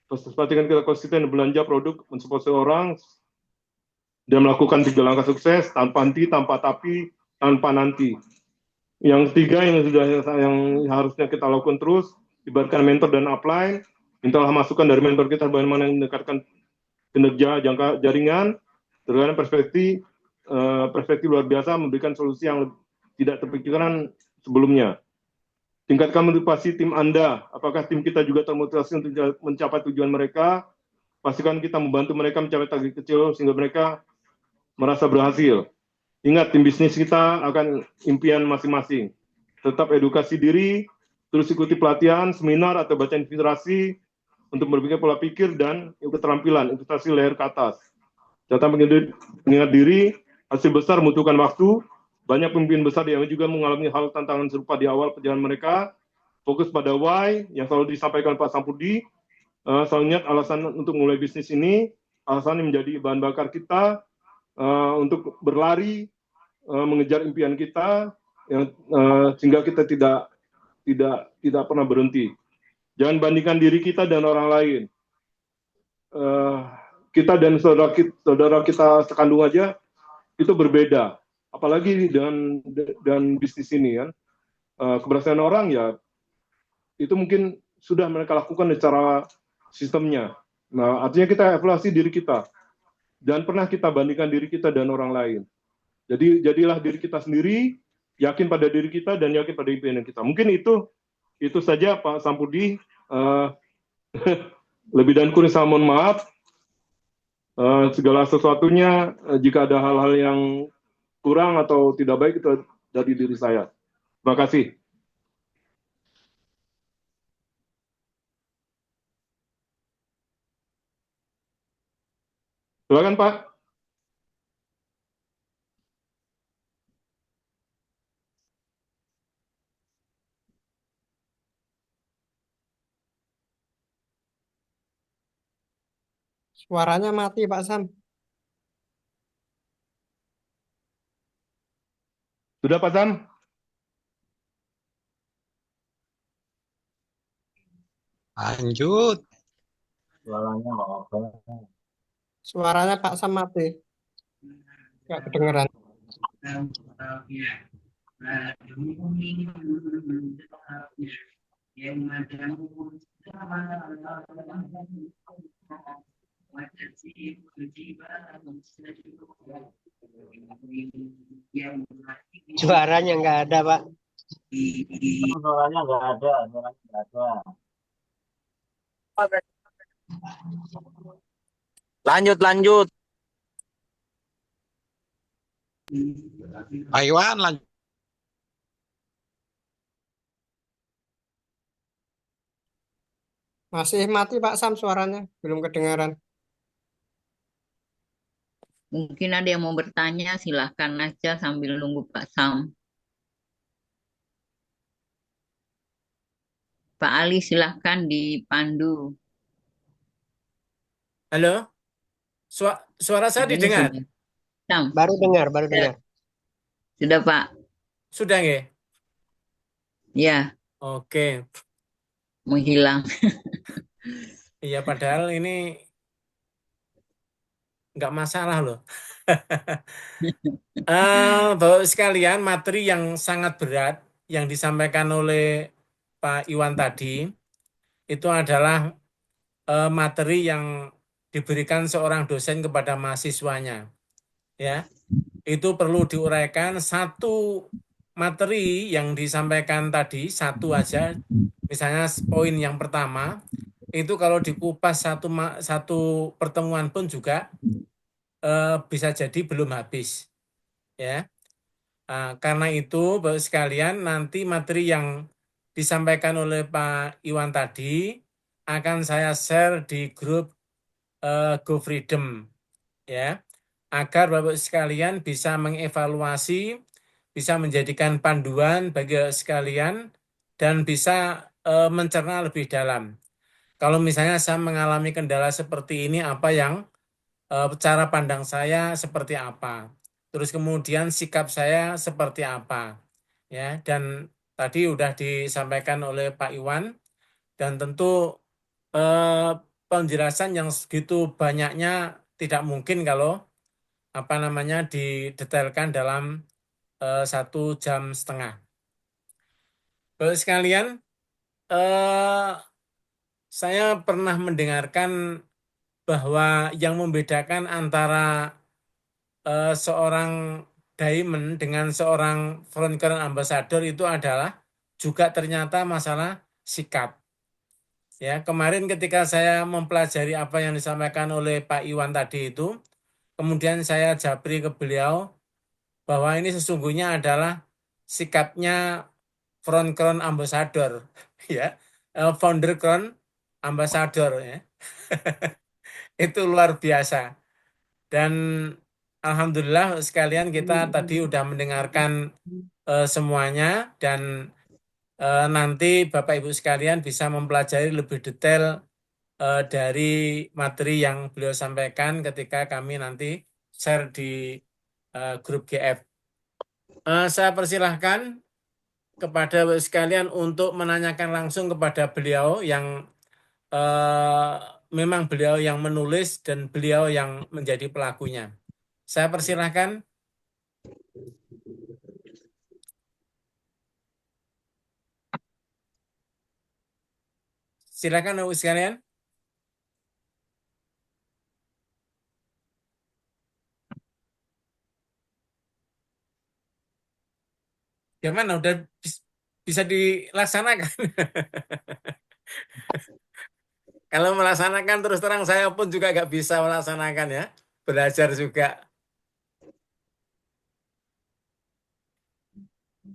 pastikan kita konsisten belanja produk, mensupport seorang, dan melakukan 3 langkah sukses, tanpa henti, tanpa tapi, tanpa nanti. Yang ketiga yang harusnya kita lakukan terus, ibaratkan mentor dan upline, mintalah masukan dari mentor kita bagaimana mendekatkan kinerja jangka jaringan, dengan perspektif luar biasa, memberikan solusi yang tidak terpikirkan sebelumnya. Tingkatkan motivasi tim Anda, apakah tim kita juga termotivasi untuk mencapai tujuan mereka, pastikan kita membantu mereka mencapai target kecil sehingga mereka merasa berhasil. Ingat, tim bisnis kita akan impian masing-masing. Tetap edukasi diri, terus ikuti pelatihan, seminar, atau baca inspirasi untuk berpikir pola pikir dan keterampilan, investasi leher ke atas. Catatan mengingat diri, hasil besar membutuhkan waktu. Banyak pemimpin besar yang juga mengalami hal tantangan serupa di awal perjalanan mereka. Fokus pada why yang selalu disampaikan Pak Sampurdi. Selalu ingat alasan untuk mulai bisnis ini, alasan ini menjadi bahan bakar kita untuk berlari, mengejar impian kita, sehingga kita tidak pernah berhenti. Jangan bandingkan diri kita dan orang lain. Kita dan saudara kita sekandung aja itu berbeda, apalagi dengan bisnis ini kan. Keberhasilan orang ya itu mungkin sudah mereka lakukan secara sistemnya. Nah, artinya kita evaluasi diri kita dan pernah kita bandingkan diri kita dan orang lain. Jadi jadilah diri kita sendiri, yakin pada diri kita dan yakin pada impian kita. Mungkin itu saja Pak Sampurdi. Lebih dan kurang saya mohon maaf. Segala sesuatunya, jika ada hal-hal yang kurang atau tidak baik, itu dari diri saya. Terima kasih. Silakan Pak. Suaranya mati Pak Sam. Sudah Pak Sam? Lanjut. Suaranya Pak Sam mati. Nggak kedengeran. Suaranya nggak ada Pak. Suaranya nggak ada, suaranya nggak ada. Lanjut, lanjut. Pak Iwan lanjut. Masih mati Pak Sam suaranya. Belum kedengaran. Mungkin ada yang mau bertanya, silahkan aja sambil nunggu Pak Sam. Pak Ali, silahkan dipandu. Halo, suara saya Ini didengar? sudah. Sam, Baru dengar, baru dengar. sudah Pak. Sudah nggih? Ya, Oke. menghilang. Iya, padahal ini nggak masalah loh. Bapak sekalian, materi yang sangat berat yang disampaikan oleh Pak Iwan tadi itu adalah materi yang diberikan seorang dosen kepada mahasiswanya. Ya, itu perlu diuraikan satu materi yang disampaikan tadi, satu aja. Misalnya poin yang pertama, itu kalau dikupas satu pertemuan pun juga bisa jadi belum habis. Ya. Karena itu, Bapak sekalian, nanti materi yang disampaikan oleh Pak Iwan tadi akan saya share di grup Go Freedom, ya, agar Bapak sekalian bisa mengevaluasi, bisa menjadikan panduan bagi sekalian, dan bisa mencerna lebih dalam. Kalau misalnya saya mengalami kendala seperti ini, apa yang cara pandang saya seperti apa, terus kemudian sikap saya seperti apa, ya. Dan tadi udah disampaikan oleh Pak Iwan, dan tentu eh, penjelasan yang segitu banyaknya tidak mungkin kalau apa namanya didetailkan dalam 1,5 jam. Bapak sekalian, eh, saya pernah mendengarkan bahwa yang membedakan antara seorang diamond dengan seorang foreign ambassador itu adalah juga ternyata masalah sikap. Ya, kemarin ketika saya mempelajari apa yang disampaikan oleh Pak Iwan tadi itu, kemudian saya japri ke beliau bahwa ini sesungguhnya adalah sikapnya front crown ambassador, ya, founder crown ambassador, ya. Itu luar biasa. Dan alhamdulillah sekalian kita tadi udah mendengarkan semuanya, dan nanti Bapak Ibu sekalian bisa mempelajari lebih detail dari materi yang beliau sampaikan ketika kami nanti share di grup GF. Saya persilahkan kepada Bapak sekalian untuk menanyakan langsung kepada beliau yang eh, memang beliau yang menulis dan beliau yang menjadi pelakunya. Saya persilahkan. Silakan Bapak sekalian. Gimana udah bisa dilaksanakan? Kalau melaksanakan terus terang saya pun juga nggak bisa melaksanakan, ya. Belajar juga.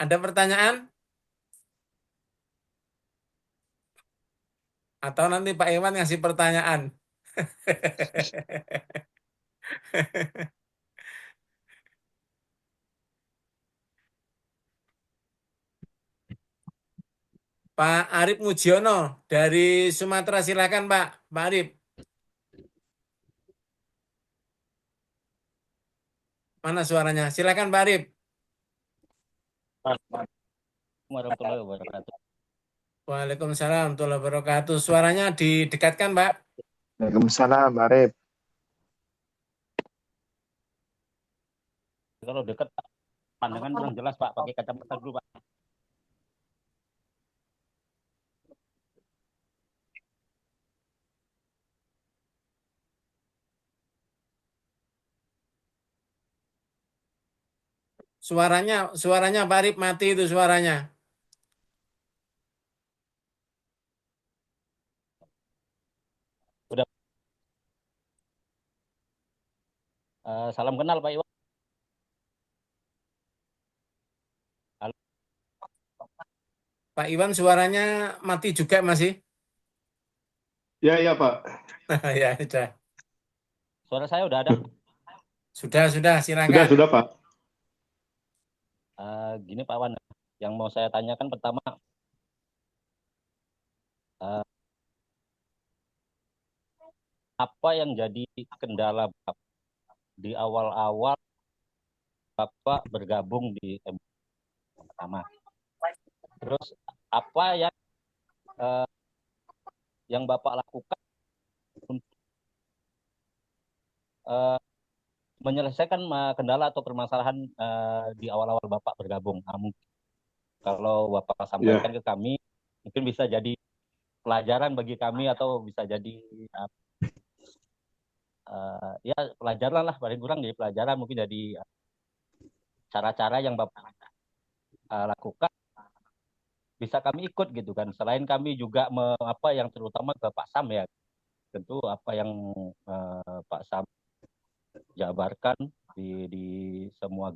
Ada pertanyaan? Atau nanti Pak Iwan ngasih pertanyaan? Pak Arif Mujiono dari Sumatera, silakan Pak. Pak Arif. Mana suaranya? Silakan Pak Arif. Warahmatullahi wabarakatuh. Waalaikumsalam warahmatullahi wabarakatuh. Suaranya didekatkan, Pak. Waalaikumsalam, Arif. Kalau dekat Pak, pandangan kurang jelas Pak, pakai kacamata dulu Pak. Suaranya Pak Arif mati itu suaranya. Udah. Salam kenal Pak Iwan. Halo. Pak Iwan suaranya mati juga masih. Ya, ya Pak. Ya, sudah. Suara saya udah ada. Sudah, silakan. Sudah Pak. Gini Pak Wan, yang mau saya tanyakan pertama, apa yang jadi kendala Bapak di awal-awal Bapak bergabung di MUI pertama? Terus apa yang Bapak lakukan untuk menyelesaikan kendala atau permasalahan di awal-awal Bapak bergabung? Mungkin kalau Bapak sampaikan ke kami, mungkin bisa jadi pelajaran bagi kami atau bisa jadi ya pelajaran lah, paling kurang jadi pelajaran, mungkin jadi cara-cara yang Bapak lakukan bisa kami ikut gitu kan. Selain kami juga yang terutama ke Pak Sam ya, tentu apa yang Pak Sam jabarkan di semua,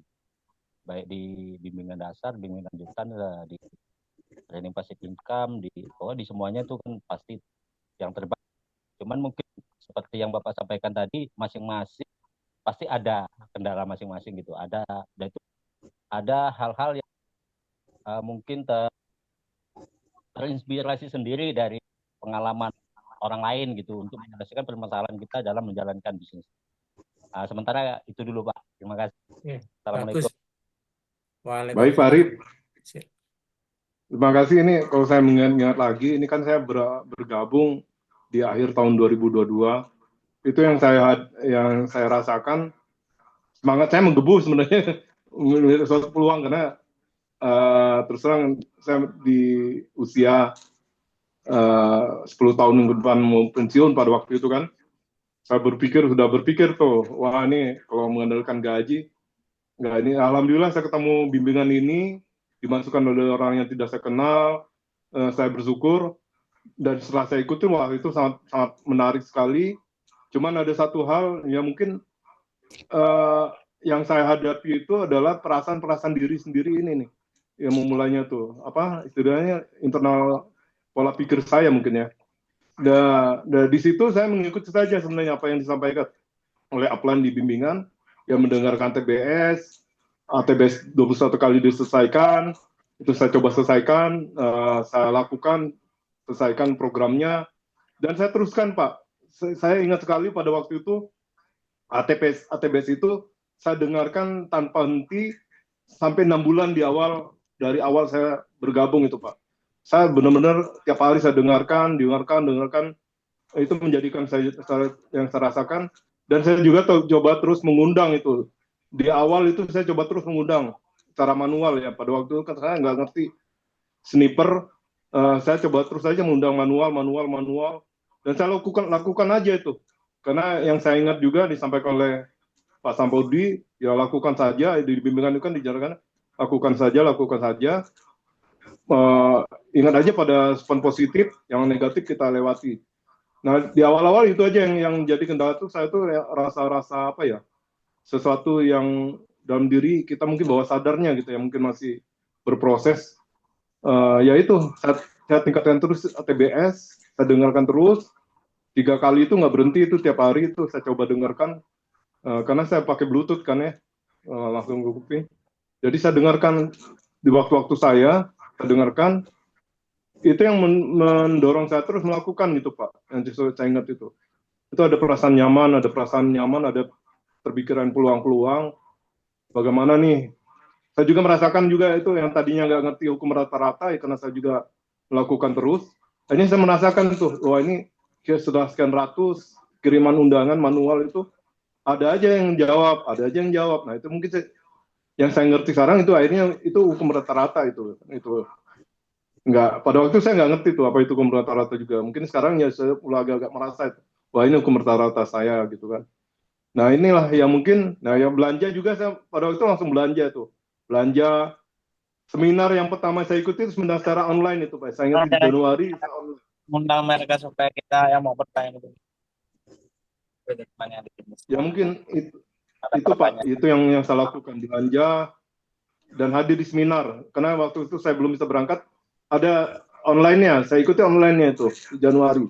baik di bimbingan dasar, bimbingan lanjutan, di training passive income, di semuanya itu kan pasti yang terbaik. Cuman mungkin seperti yang Bapak sampaikan tadi, masing-masing pasti ada kendala masing-masing gitu. Ada hal-hal yang mungkin terinspirasi sendiri dari pengalaman orang lain gitu untuk menyelesaikan permasalahan kita dalam menjalankan bisnis. Sementara itu dulu Pak. Terima kasih. Assalamualaikum. Baik Pak Arif. Terima kasih. Ini kalau saya mengingat lagi, ini kan saya bergabung di akhir tahun 2022. Itu yang saya rasakan, semangat saya menggebu sebenarnya melihat suatu peluang, karena terus terang saya di usia 10 tahun ke depan mau pensiun pada waktu itu kan, saya sudah berpikir tuh, wah ini kalau mengandalkan gaji, nggak, ini alhamdulillah saya ketemu bimbingan ini, dimasukkan oleh orang yang tidak saya kenal, saya bersyukur, dan setelah saya ikutin, wah itu sangat sangat menarik sekali. Cuman ada satu hal yang mungkin yang saya hadapi itu adalah perasaan diri sendiri ini nih, yang memulainya tuh, istilahnya internal pola pikir saya mungkin ya. Di situ saya mengikuti saja sebenarnya apa yang disampaikan oleh upline di bimbingan, yang mendengarkan ATBS 21 kali diselesaikan, itu saya coba selesaikan, saya lakukan, selesaikan programnya, dan saya teruskan Pak. Saya ingat sekali pada waktu itu, ATBS itu saya dengarkan tanpa henti sampai 6 bulan dari awal saya bergabung itu Pak. Saya benar-benar tiap hari saya dengarkan, itu menjadikan yang saya rasakan, dan saya juga coba terus mengundang itu. Di awal itu saya coba terus mengundang secara manual ya, pada waktu itu kan saya nggak ngerti sniper, saya coba terus saja mengundang manual, dan saya lakukan aja itu, karena yang saya ingat juga disampaikan oleh Pak Sampodi, ya lakukan saja, di bimbingan itu kan dijarkan lakukan saja. Ingat aja pada respon positif, yang negatif kita lewati. Nah, di awal-awal itu aja yang jadi kendala tuh, saya tuh ya, rasa sesuatu yang dalam diri kita mungkin bawah sadarnya gitu ya, mungkin masih berproses. Yaitu saya tingkatkan terus ATBS, saya dengarkan terus 3 kali itu nggak berhenti, itu tiap hari itu saya coba dengarkan, karena saya pakai Bluetooth kan ya, langsung ke kuping. Jadi saya dengarkan di waktu-waktu saya dengarkan, itu yang mendorong saya terus melakukan gitu Pak. Yang saya ingat itu ada perasaan nyaman, ada terpikiran peluang-peluang, bagaimana nih. Saya juga merasakan juga itu yang tadinya nggak ngerti hukum rata-rata, ya karena saya juga melakukan terus. Akhirnya saya merasakan tuh, wah ini sudah sekian ratus kiriman undangan manual itu, ada aja yang jawab, ada aja yang jawab. Nah itu mungkin yang saya ngerti sekarang itu akhirnya itu hukum rata-rata itu nggak, pada waktu saya nggak ngerti tuh apa itu hukum rata-rata juga. Mungkin sekarang ya saya mulai agak-agak merasa itu, wah ini hukum rata-rata saya gitu kan. Nah inilah yang mungkin, nah yang belanja juga saya pada waktu itu langsung belanja tuh, belanja seminar yang pertama saya ikuti itu seminar secara online itu Pak. Saya ingat di Januari saya online. Undang mereka supaya kita yang mau bertanya itu. Ya mungkin Ada itu Pak, pertanyaan. itu yang saya lakukan, belanja dan hadir di seminar. Karena waktu itu saya belum bisa berangkat, ada online-nya, saya ikuti online-nya itu di Januari.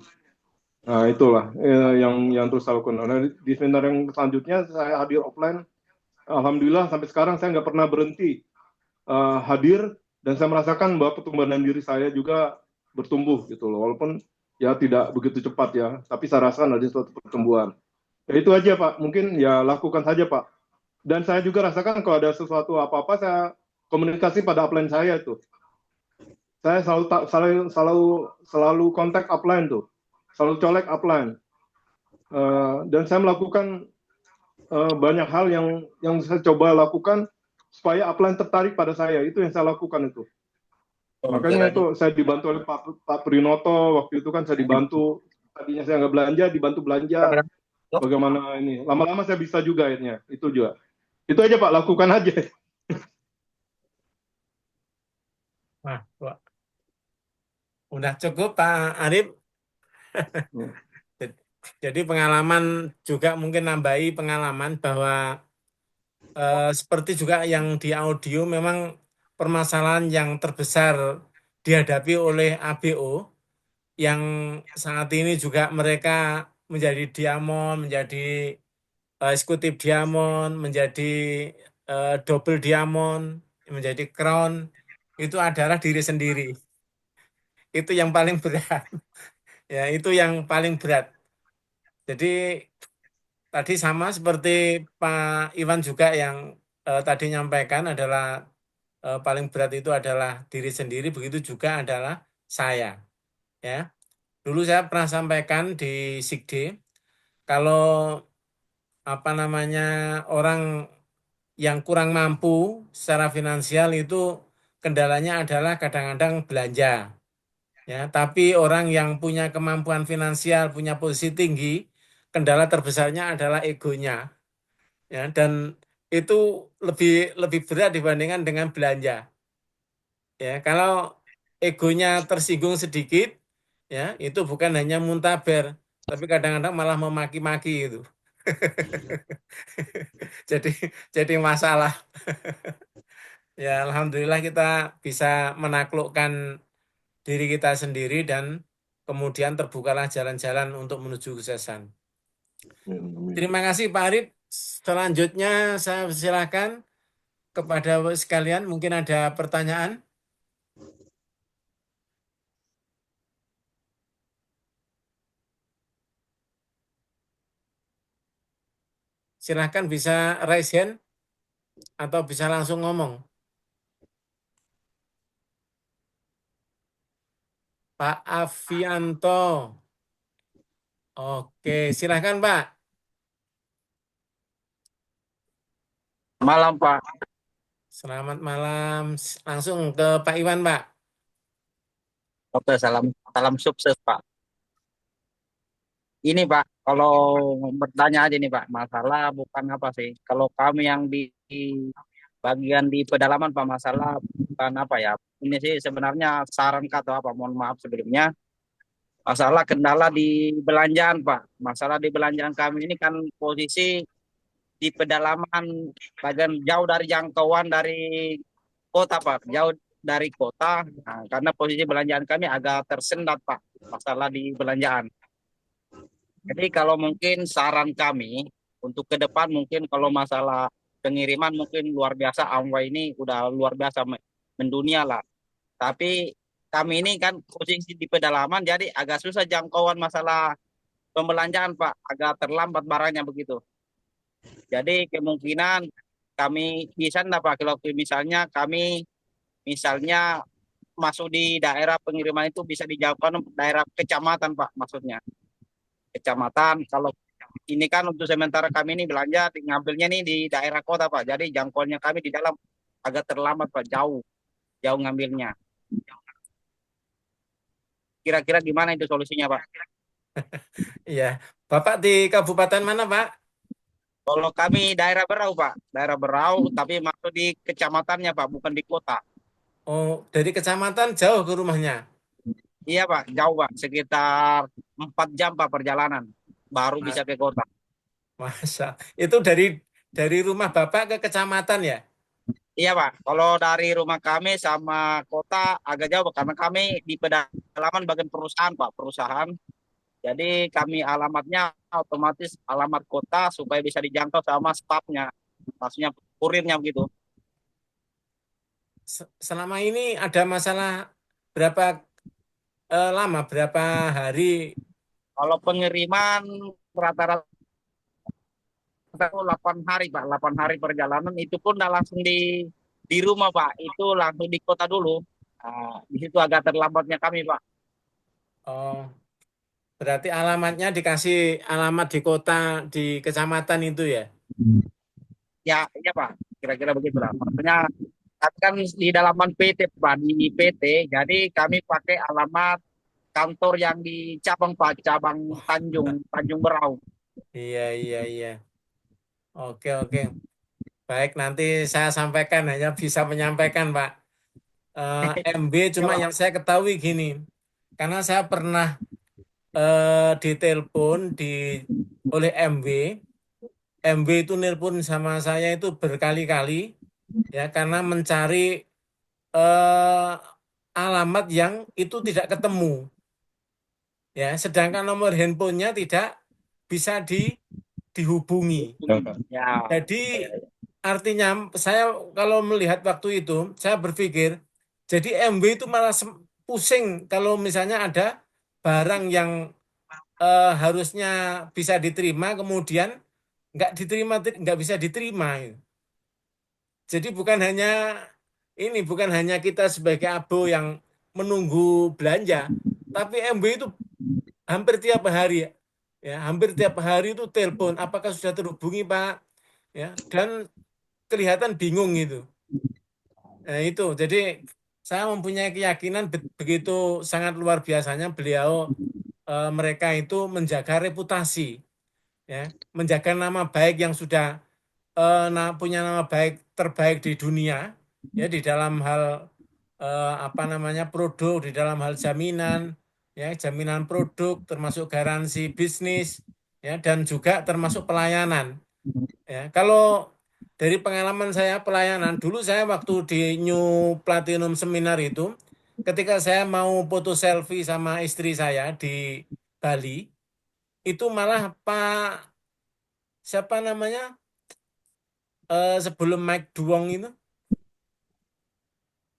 Nah itulah yang terus saya lakukan. Nah, di seminar yang selanjutnya saya hadir offline. Alhamdulillah sampai sekarang saya nggak pernah berhenti hadir, dan saya merasakan bahwa pertumbuhan diri saya juga bertumbuh gitu loh, walaupun ya tidak begitu cepat ya, tapi saya rasakan ada suatu pertumbuhan. Ya itu aja Pak, mungkin ya lakukan saja Pak. Dan saya juga rasakan kalau ada sesuatu apa-apa saya komunikasi pada upline saya itu. Saya selalu kontak upline tuh, selalu colek upline. Dan saya melakukan banyak hal yang saya coba lakukan supaya upline tertarik pada saya. Itu yang saya lakukan itu. Makanya itu saya dibantu oleh Pak Prinoto, waktu itu kan saya dibantu, tadinya saya nggak belanja, dibantu belanja, bagaimana ini. Lama-lama saya bisa juga akhirnya, itu juga. Itu aja Pak, lakukan aja. Wah, udah cukup Pak Arif. Jadi pengalaman juga mungkin nambahi pengalaman bahwa seperti juga yang di audio memang permasalahan yang terbesar dihadapi oleh ABO yang saat ini juga mereka menjadi diamond, menjadi eksekutif diamond, menjadi double diamond, menjadi crown, itu adalah diri sendiri. Itu yang paling berat. Ya, itu yang paling berat. Jadi tadi sama seperti Pak Iwan juga yang tadi nyampaikan adalah paling berat itu adalah diri sendiri, begitu juga adalah saya. Ya, dulu saya pernah sampaikan di Sikde, kalau apa namanya orang yang kurang mampu secara finansial itu kendalanya adalah kadang-kadang belanja. Ya, tapi orang yang punya kemampuan finansial, punya posisi tinggi, kendala terbesarnya adalah egonya. Ya, dan itu lebih lebih berat dibandingkan dengan belanja. Ya, kalau egonya tersinggung sedikit, ya, itu bukan hanya muntaber, tapi kadang-kadang malah memaki-maki itu. Jadi jadi masalah. Ya, alhamdulillah kita bisa menaklukkan diri kita sendiri dan kemudian terbukalah jalan-jalan untuk menuju kesuksesan. Terima kasih Pak Arif. Selanjutnya saya silakan kepada sekalian, mungkin ada pertanyaan. Silahkan bisa raise hand atau bisa langsung ngomong. Pak Avianto. Oke, silahkan Pak. Malam Pak. Selamat malam. Langsung ke Pak Iwan, Pak. Oke, salam sukses Pak. Ini Pak, kalau bertanya aja nih Pak, masalah bukan apa sih. Kalau kami yang di bagian di pedalaman Pak, masalah bukan apa ya. Ini sih sebenarnya saran atau apa, mohon maaf sebelumnya. Masalah kendala di belanjaan Pak. Masalah di belanjaan kami ini kan posisi di pedalaman bagian jauh dari jangkauan dari kota Pak, jauh dari kota. Nah, karena posisi belanjaan kami agak tersendat Pak, masalah di belanjaan. Jadi kalau mungkin saran kami untuk ke depan mungkin kalau masalah pengiriman mungkin luar biasa, Amway ini udah luar biasa mendunia lah. Tapi kami ini kan posisi di pedalaman jadi agak susah jangkauan masalah pembelanjaan Pak, agak terlambat barangnya begitu. Jadi kemungkinan kami bisa enggak Pak kalau misalnya kami misalnya masuk di daerah pengiriman itu bisa dijauhkan daerah kecamatan Pak maksudnya. Kecamatan kalau ini kan untuk sementara kami ini belanja ngambilnya nih di daerah kota Pak. Jadi jangkauannya kami di dalam agak terlambat Pak, jauh ngambilnya. Kira-kira gimana itu solusinya Pak? Iya. Bapak di kabupaten mana, Pak? Kalau kami daerah Berau Pak, daerah Berau tapi masuk di kecamatannya Pak, bukan di kota. Oh, dari kecamatan jauh ke rumahnya. Iya Pak, jauh Pak, sekitar 4 jam Pak perjalanan, baru bisa ke kota. Masa itu dari rumah Bapak ke kecamatan ya? Iya Pak, kalau dari rumah kami sama kota agak jauh Pak, karena kami di pedalaman bagian perusahaan Pak, perusahaan. Jadi kami alamatnya otomatis alamat kota supaya bisa dijangkau sama stafnya, maksudnya kurirnya begitu. Selama ini ada masalah berapa lama, berapa hari? Kalau pengiriman rata-rata 8 hari Pak, 8 hari perjalanan itu pun udah langsung di rumah Pak, itu langsung di kota dulu. Nah, di situ agak terlambatnya kami Pak. Oh, berarti alamatnya dikasih alamat di kota, di kecamatan itu ya? Ya, iya Pak, kira-kira begitu lah. Maksudnya kami kan di dalaman PT Pak, di PT, jadi kami pakai alamat kantor yang di cabang Pak, cabang Tanjung Berau. Iya, iya, iya. Oke, oke. Baik, nanti saya sampaikan, hanya bisa menyampaikan, Pak. MB Ya cuma Pak. yang saya ketahui gini, karena saya pernah ditelepon oleh MB. MB itu nelpon sama saya itu berkali-kali ya karena mencari eh, alamat yang itu tidak ketemu ya, sedangkan nomor handphonenya tidak bisa dihubungi. Ya, Jadi artinya saya kalau melihat waktu itu saya berpikir jadi MB itu malah pusing kalau misalnya ada barang yang harusnya bisa diterima kemudian nggak diterima, nggak bisa diterima. Jadi bukan hanya kita sebagai abo yang menunggu belanja, tapi MB itu hampir tiap hari ya, hampir tiap hari itu telepon, apakah sudah terhubungi Pak? Ya, dan kelihatan bingung gitu. Nah, itu. Jadi saya mempunyai keyakinan begitu sangat luar biasanya beliau, mereka itu menjaga reputasi ya, menjaga nama baik yang sudah punya nama baik terbaik di dunia ya di dalam hal apa namanya produk, di dalam hal jaminan ya, jaminan produk termasuk garansi bisnis ya, dan juga termasuk pelayanan ya. Kalau dari pengalaman saya pelayanan dulu, saya waktu di New Platinum Seminar itu, ketika saya mau foto selfie sama istri saya di Bali, itu malah Pak siapa namanya, sebelum Mike Duong itu,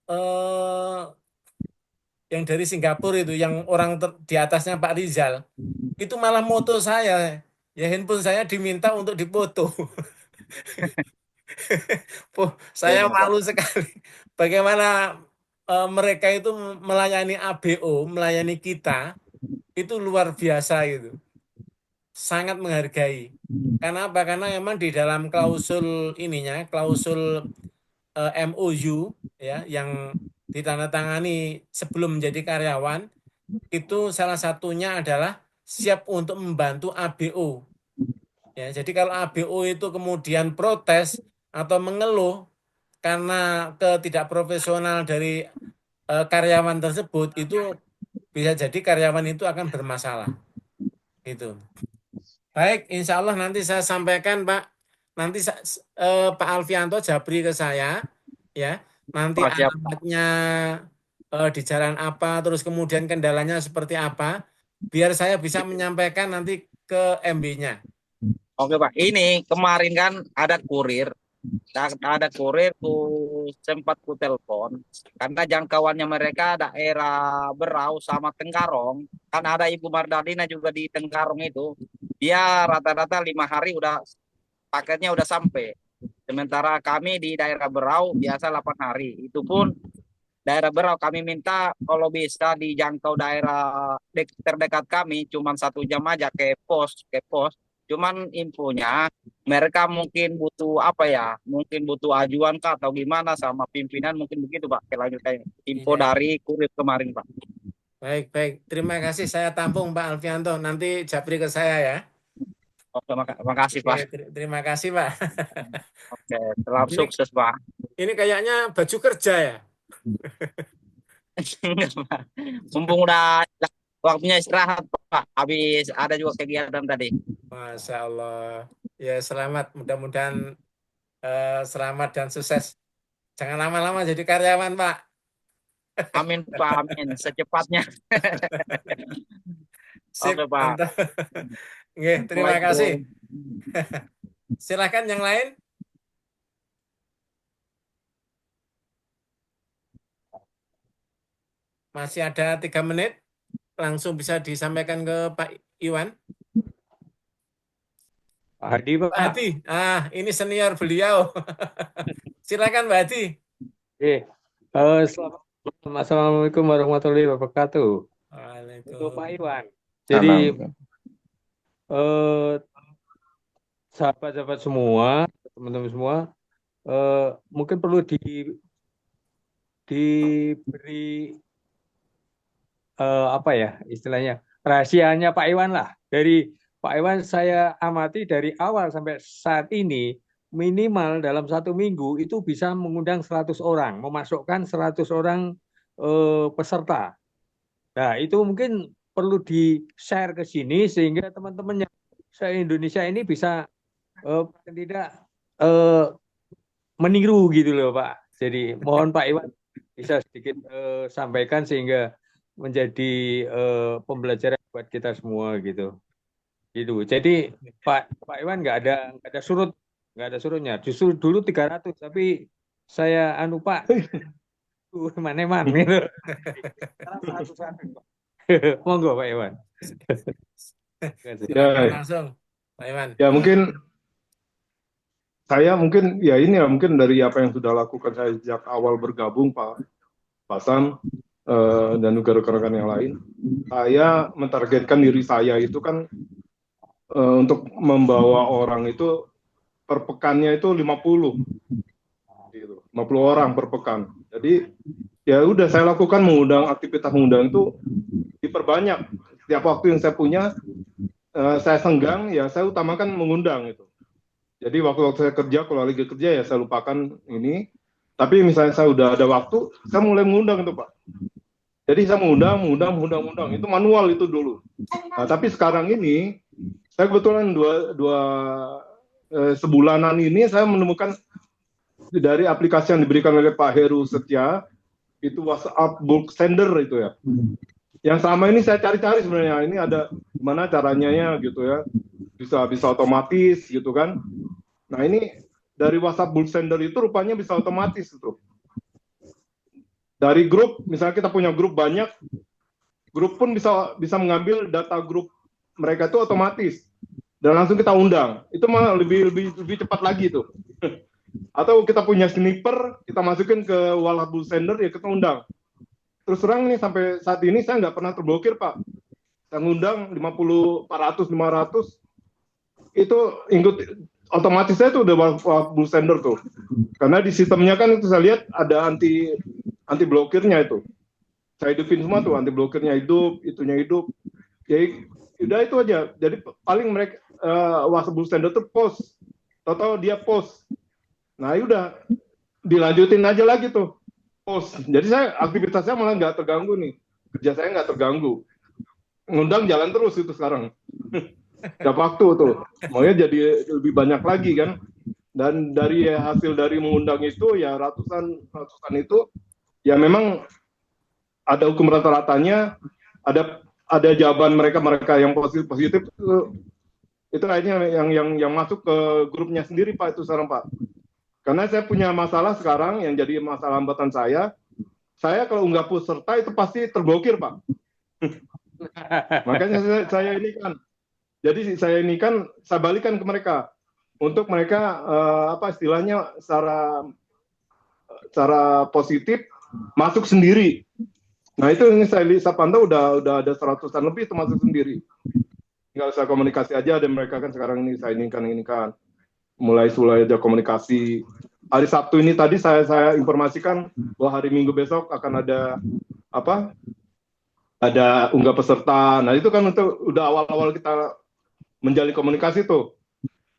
eh yang dari Singapura itu, yang orang di atasnya Pak Rizal, itu malah moto saya, ya handphone saya diminta untuk dipoto. Saya iya Pak. malu sekali. Bagaimana mereka itu melayani ABO, melayani kita, itu luar biasa gitu. Sangat menghargai. Karena apa? Karena memang di dalam klausul ininya, klausul MOU ya, yang ditandatangani sebelum menjadi karyawan, itu salah satunya adalah siap untuk membantu ABO. Ya, jadi kalau ABO itu kemudian protes atau mengeluh karena ketidakprofesional dari karyawan tersebut, itu bisa jadi karyawan itu akan bermasalah. Itu. Baik, insya Allah nanti saya sampaikan, Pak. Nanti Pak Alfianto japri ke saya, ya. Nanti Pak, siap. alamatnya di jalan apa, terus kemudian kendalanya seperti apa, biar saya bisa menyampaikan nanti ke MB-nya. Oke Pak, ini kemarin kan ada kurir tuh sempat ku telepon karena jangkauannya mereka daerah Berau sama Tenggarong, kan ada Ibu Mardalina juga di Tenggarong itu, dia rata-rata 5 hari udah paketnya udah sampai. Sementara kami di daerah Berau biasa 8 hari. Itu pun daerah Berau kami minta kalau bisa dijangkau daerah terdekat kami cuma 1 jam aja ke pos. Cuman infonya mereka mungkin butuh apa ya? Mungkin butuh ajuan kah atau gimana sama pimpinan mungkin begitu Pak. Kelanjutannya info Iya. dari kurir kemarin Pak. Baik, baik. Terima kasih. Saya tampung Pak Alfianto. Nanti japri ke saya ya. Oke, makasih Oke, Pak. terima kasih Pak. Oke, selamat Ini, sukses Pak. ini kayaknya baju kerja ya. Enggak, Pak. Mumpung udah waktunya istirahat Pak. Habis ada juga kegiatan tadi. Masya Allah. Ya selamat. Mudah-mudahan selamat dan sukses. Jangan lama-lama jadi karyawan Pak. Amin Pak, amin. Secepatnya. Sip, Oke Pak. mantap. Oke, terima kasih. Assalamualaikum. Silakan yang lain. Masih ada 3 menit. Langsung bisa disampaikan ke Pak Iwan. Pak Hadi, Pak. Pak Hadi, ini senior beliau. Silakan Pak Hadi. Assalamualaikum warahmatullahi wabarakatuh. Untuk Waalaikumsalam. Pak Iwan. Jadi sahabat-sahabat semua, teman-teman semua, mungkin perlu diberi apa ya istilahnya, rahasianya Pak Iwan lah. Dari Pak Iwan saya amati dari awal sampai saat ini minimal dalam 1 minggu itu bisa mengundang 100 orang, memasukkan 100 orang peserta. Nah, itu mungkin perlu di-share ke sini sehingga teman-teman yang se-Indonesia ini bisa tidak meniru gitu loh Pak. Jadi mohon Pak Iwan bisa sedikit sampaikan sehingga menjadi pembelajaran buat kita semua gitu. Jadi Pak Iwan nggak ada surutnya. Justru dulu 300 tapi saya Pak mana gitu. Monggo Pak Iwan. Ya, Langsung Pak Iwan. ya mungkin mungkin dari apa yang sudah lakukan saya sejak awal bergabung Pak Sam dan juga rekan-rekan yang lain. Saya mentargetkan diri saya itu kan untuk membawa orang itu per pekannya itu 50 gitu. 50 orang per pekan. Jadi ya udah saya lakukan aktivitas mengundang itu diperbanyak. Setiap waktu yang saya punya saya senggang ya saya utamakan mengundang itu. Jadi waktu saya kerja, kalau lagi kerja ya saya lupakan ini. Tapi misalnya saya udah ada waktu, saya mulai mengundang itu Pak. Jadi saya mengundang. Itu manual itu dulu. Nah, tapi sekarang ini, saya kebetulan sebulanan ini saya menemukan dari aplikasi yang diberikan oleh Pak Heru Setia, itu WhatsApp bulk sender itu ya. Yang selama ini saya cari-cari sebenarnya, ini ada gimana caranya ya gitu ya. Bisa otomatis gitu kan. Nah ini dari WhatsApp bulk sender itu rupanya bisa otomatis itu. Dari grup, misalnya kita punya grup banyak, grup pun bisa mengambil data grup mereka itu otomatis dan langsung kita undang. Itu malah lebih cepat lagi tuh. Atau kita punya sniper, kita masukin ke WhatsApp bulk sender ya kita undang. Terus terang nih sampai saat ini saya nggak pernah terblokir Pak. Saya ngundang 50, 400, 500 itu ikut otomatis saya tuh udah bulk sender tuh. Karena di sistemnya kan itu saya lihat ada anti blokirnya itu. Saya hidupin semua tuh, anti blokirnya hidup, itunya hidup. Jadi udah itu aja. Jadi paling mereka WhatsApp bulk sender tuh post. Tahu dia post. Nah, udah dilanjutin aja lagi tuh. Post. Jadi aktivitasnya malah nggak terganggu nih. Kerja saya nggak terganggu. Ngundang jalan terus itu sekarang. Gak waktu tuh, maunya jadi lebih banyak lagi kan. Dan dari hasil dari mengundang itu ya ratusan itu ya memang ada hukum rata-ratanya, ada jawaban mereka yang positif itu kayaknya yang masuk ke grupnya sendiri Pak itu sekarang Pak. Karena saya punya masalah sekarang yang jadi masalah hambatan saya kalau nggak peserta itu pasti terblokir Pak. Makanya saya ini kan. Jadi saya balikan ke mereka. untuk mereka apa istilahnya secara positif masuk sendiri. Nah itu ini saya pantau udah ada 100-an lebih itu masuk sendiri. Tinggal saya komunikasi aja dan mereka kan sekarang ini saya ini kan mulai aja komunikasi. Hari Sabtu ini tadi saya informasikan bahwa hari Minggu besok akan ada apa? Ada unggah peserta. Nah itu kan untuk udah awal-awal kita menjalin komunikasi tuh.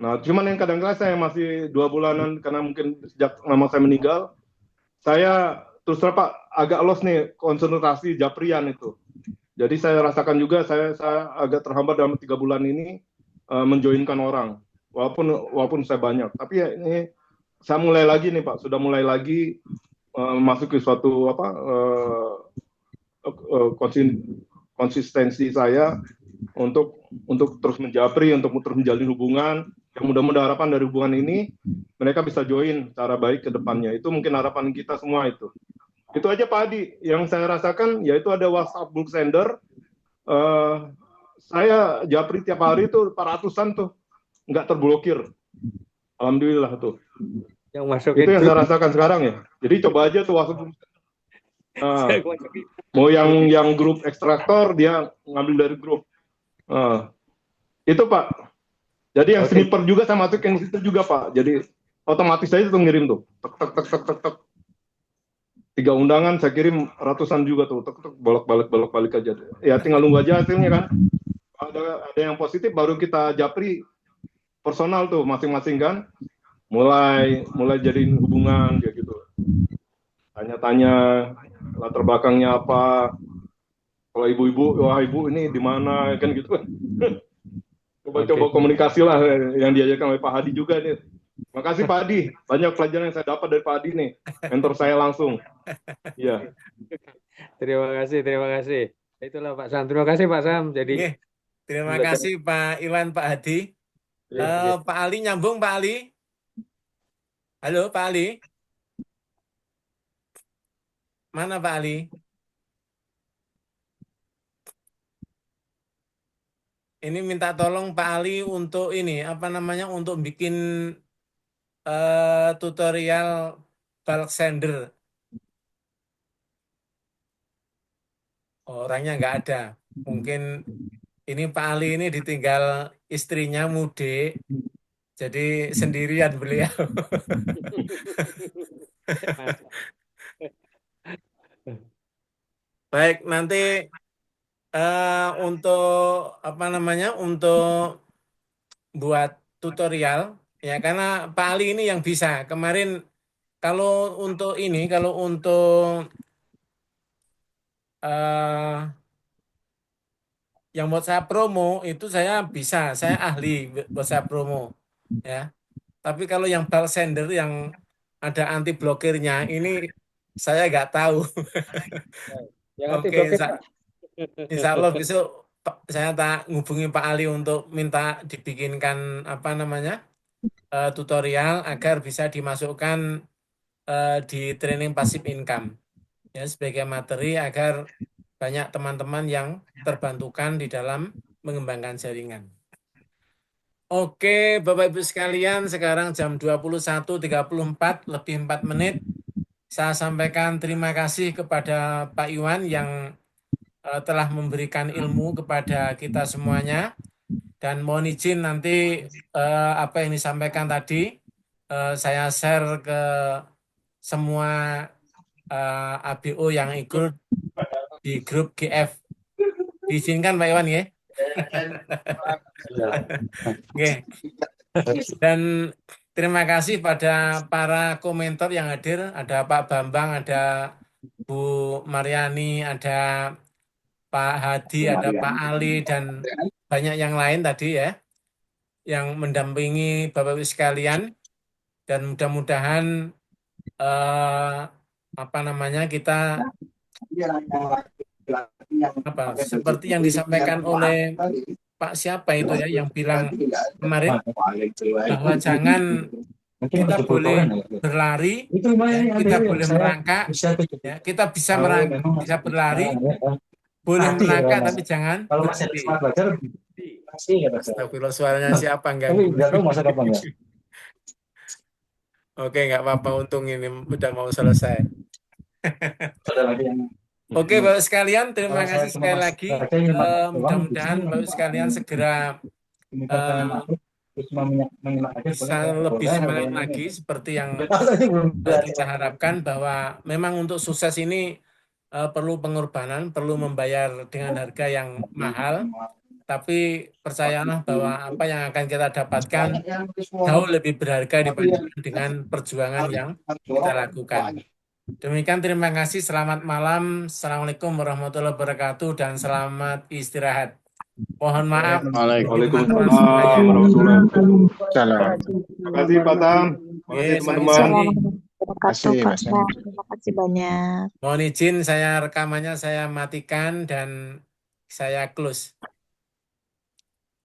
Nah cuman yang kadang-kadang saya masih 2 bulanan karena mungkin sejak mama saya meninggal, saya terus terang Pak agak los nih konsentrasi Japrian itu. Jadi saya rasakan juga saya agak terhambat dalam 3 bulan ini menjoinkan orang. Walaupun saya banyak. Tapi ya ini saya mulai lagi nih Pak, sudah mulai lagi masuk ke suatu apa konsistensi saya untuk terus menjapri, untuk terus menjalin hubungan. Yang mudah-mudahan harapan dari hubungan ini mereka bisa join secara baik ke depannya. Itu mungkin harapan kita semua itu. Itu aja Pak Adi yang saya rasakan, yaitu ada WhatsApp bulk sender. Saya japri tiap hari tuh 400-an tuh nggak terblokir. Alhamdulillah tuh. Yang masuk itu yang saya rasakan sekarang ya. Jadi coba aja tuh WhatsApp. Mau yang grup ekstraktor dia ngambil dari grup. Itu Pak. Jadi yang sniper juga saya masukin situ juga Pak. Jadi otomatis aja tuh ngirim tuh. Tek. 3 undangan saya kirim ratusan juga tuh. Tek bolak-balik aja. Ya tinggal nunggu aja hasilnya kan. Ada yang positif baru kita japri personal tuh masing-masing kan. Mulai jadiin hubungan kayak gitu. Tanya-tanya latar belakangnya apa. Kalau ibu-ibu, wah ibu ini di mana kan gitu kan. Coba komunikasi lah yang diajarkan oleh Pak Hadi juga nih. Makasih Pak Hadi, banyak pelajaran yang saya dapat dari Pak Hadi nih, mentor saya langsung. Iya. Terima kasih. Itulah Pak Sam. Terima kasih Pak Sam. Jadi terima kasih Pak Iwan, Pak Hadi. Pak Ali nyambung Pak Ali. Halo Pak Ali. Mana Pak Ali? Ini minta tolong Pak Ali untuk ini apa namanya untuk bikin tutorial bulk sender. Orangnya nggak ada. Mungkin ini Pak Ali ini ditinggal istrinya mudik, jadi sendirian beliau. Baik, nanti untuk apa namanya untuk buat tutorial ya karena Pak Ali ini yang bisa. Kemarin kalau untuk yang WhatsApp promo itu saya bisa, saya ahli WhatsApp promo ya. Tapi kalau yang bulk sender yang ada anti blokirnya ini saya nggak tahu. Oke, insya Allah besok saya tak ngubungi Pak Ali untuk minta dibikinkan apa namanya tutorial agar bisa dimasukkan di training passive income ya sebagai materi agar banyak teman-teman yang terbantukan di dalam mengembangkan jaringan. Oke, Bapak Ibu sekalian, sekarang jam 21.34 lebih 4 menit. Saya sampaikan terima kasih kepada Pak Iwan yang telah memberikan ilmu kepada kita semuanya. Dan mohon izin nanti apa yang disampaikan tadi saya share ke semua ABO yang ikut di grup GF. Diizinkan Pak Iwan ya? Oke. Dan terima kasih pada para komentor yang hadir. Ada Pak Bambang, ada Bu Mariani, ada Pak Hadi, ada Pak Ali, dan banyak yang lain tadi ya, yang mendampingi Bapak Ibu sekalian. Dan mudah-mudahan apa namanya kita seperti yang disampaikan oleh Pak siapa itu ya yang bilang kemarin bahwa jangan kita boleh berlari, ya, kita boleh merangkak, ya, kita bisa merangkak, bisa berlari, boleh merangkak tapi jangan berhenti. Astagfirullah, suaranya siapa enggak? Oke, nggak apa-apa. Untung ini udah mau selesai. Oke, Bapak sekalian, terima kasih sekali lagi. Mudah-mudahan Bapak sekalian segera bisa lebih semangat lagi seperti yang kita harapkan, bahwa memang untuk sukses ini perlu pengorbanan, perlu membayar dengan harga yang mahal, tapi percayalah bahwa apa yang akan kita dapatkan jauh lebih berharga dibandingkan dengan perjuangan yang kita lakukan. Demikian, terima kasih. Selamat malam. Assalamualaikum warahmatullahi wabarakatuh dan selamat istirahat. Mohon maaf bagi teman-teman semuanya. Waalaikumsalam warahmatullahi wabarakatuh. Salam. Terima kasih Pak Tam. Terima kasih Oke, teman-teman. sami-sami. Kasih, Pak Mas. Sam. Terima kasih banyak. Mohon izin, saya rekamannya saya matikan dan saya close.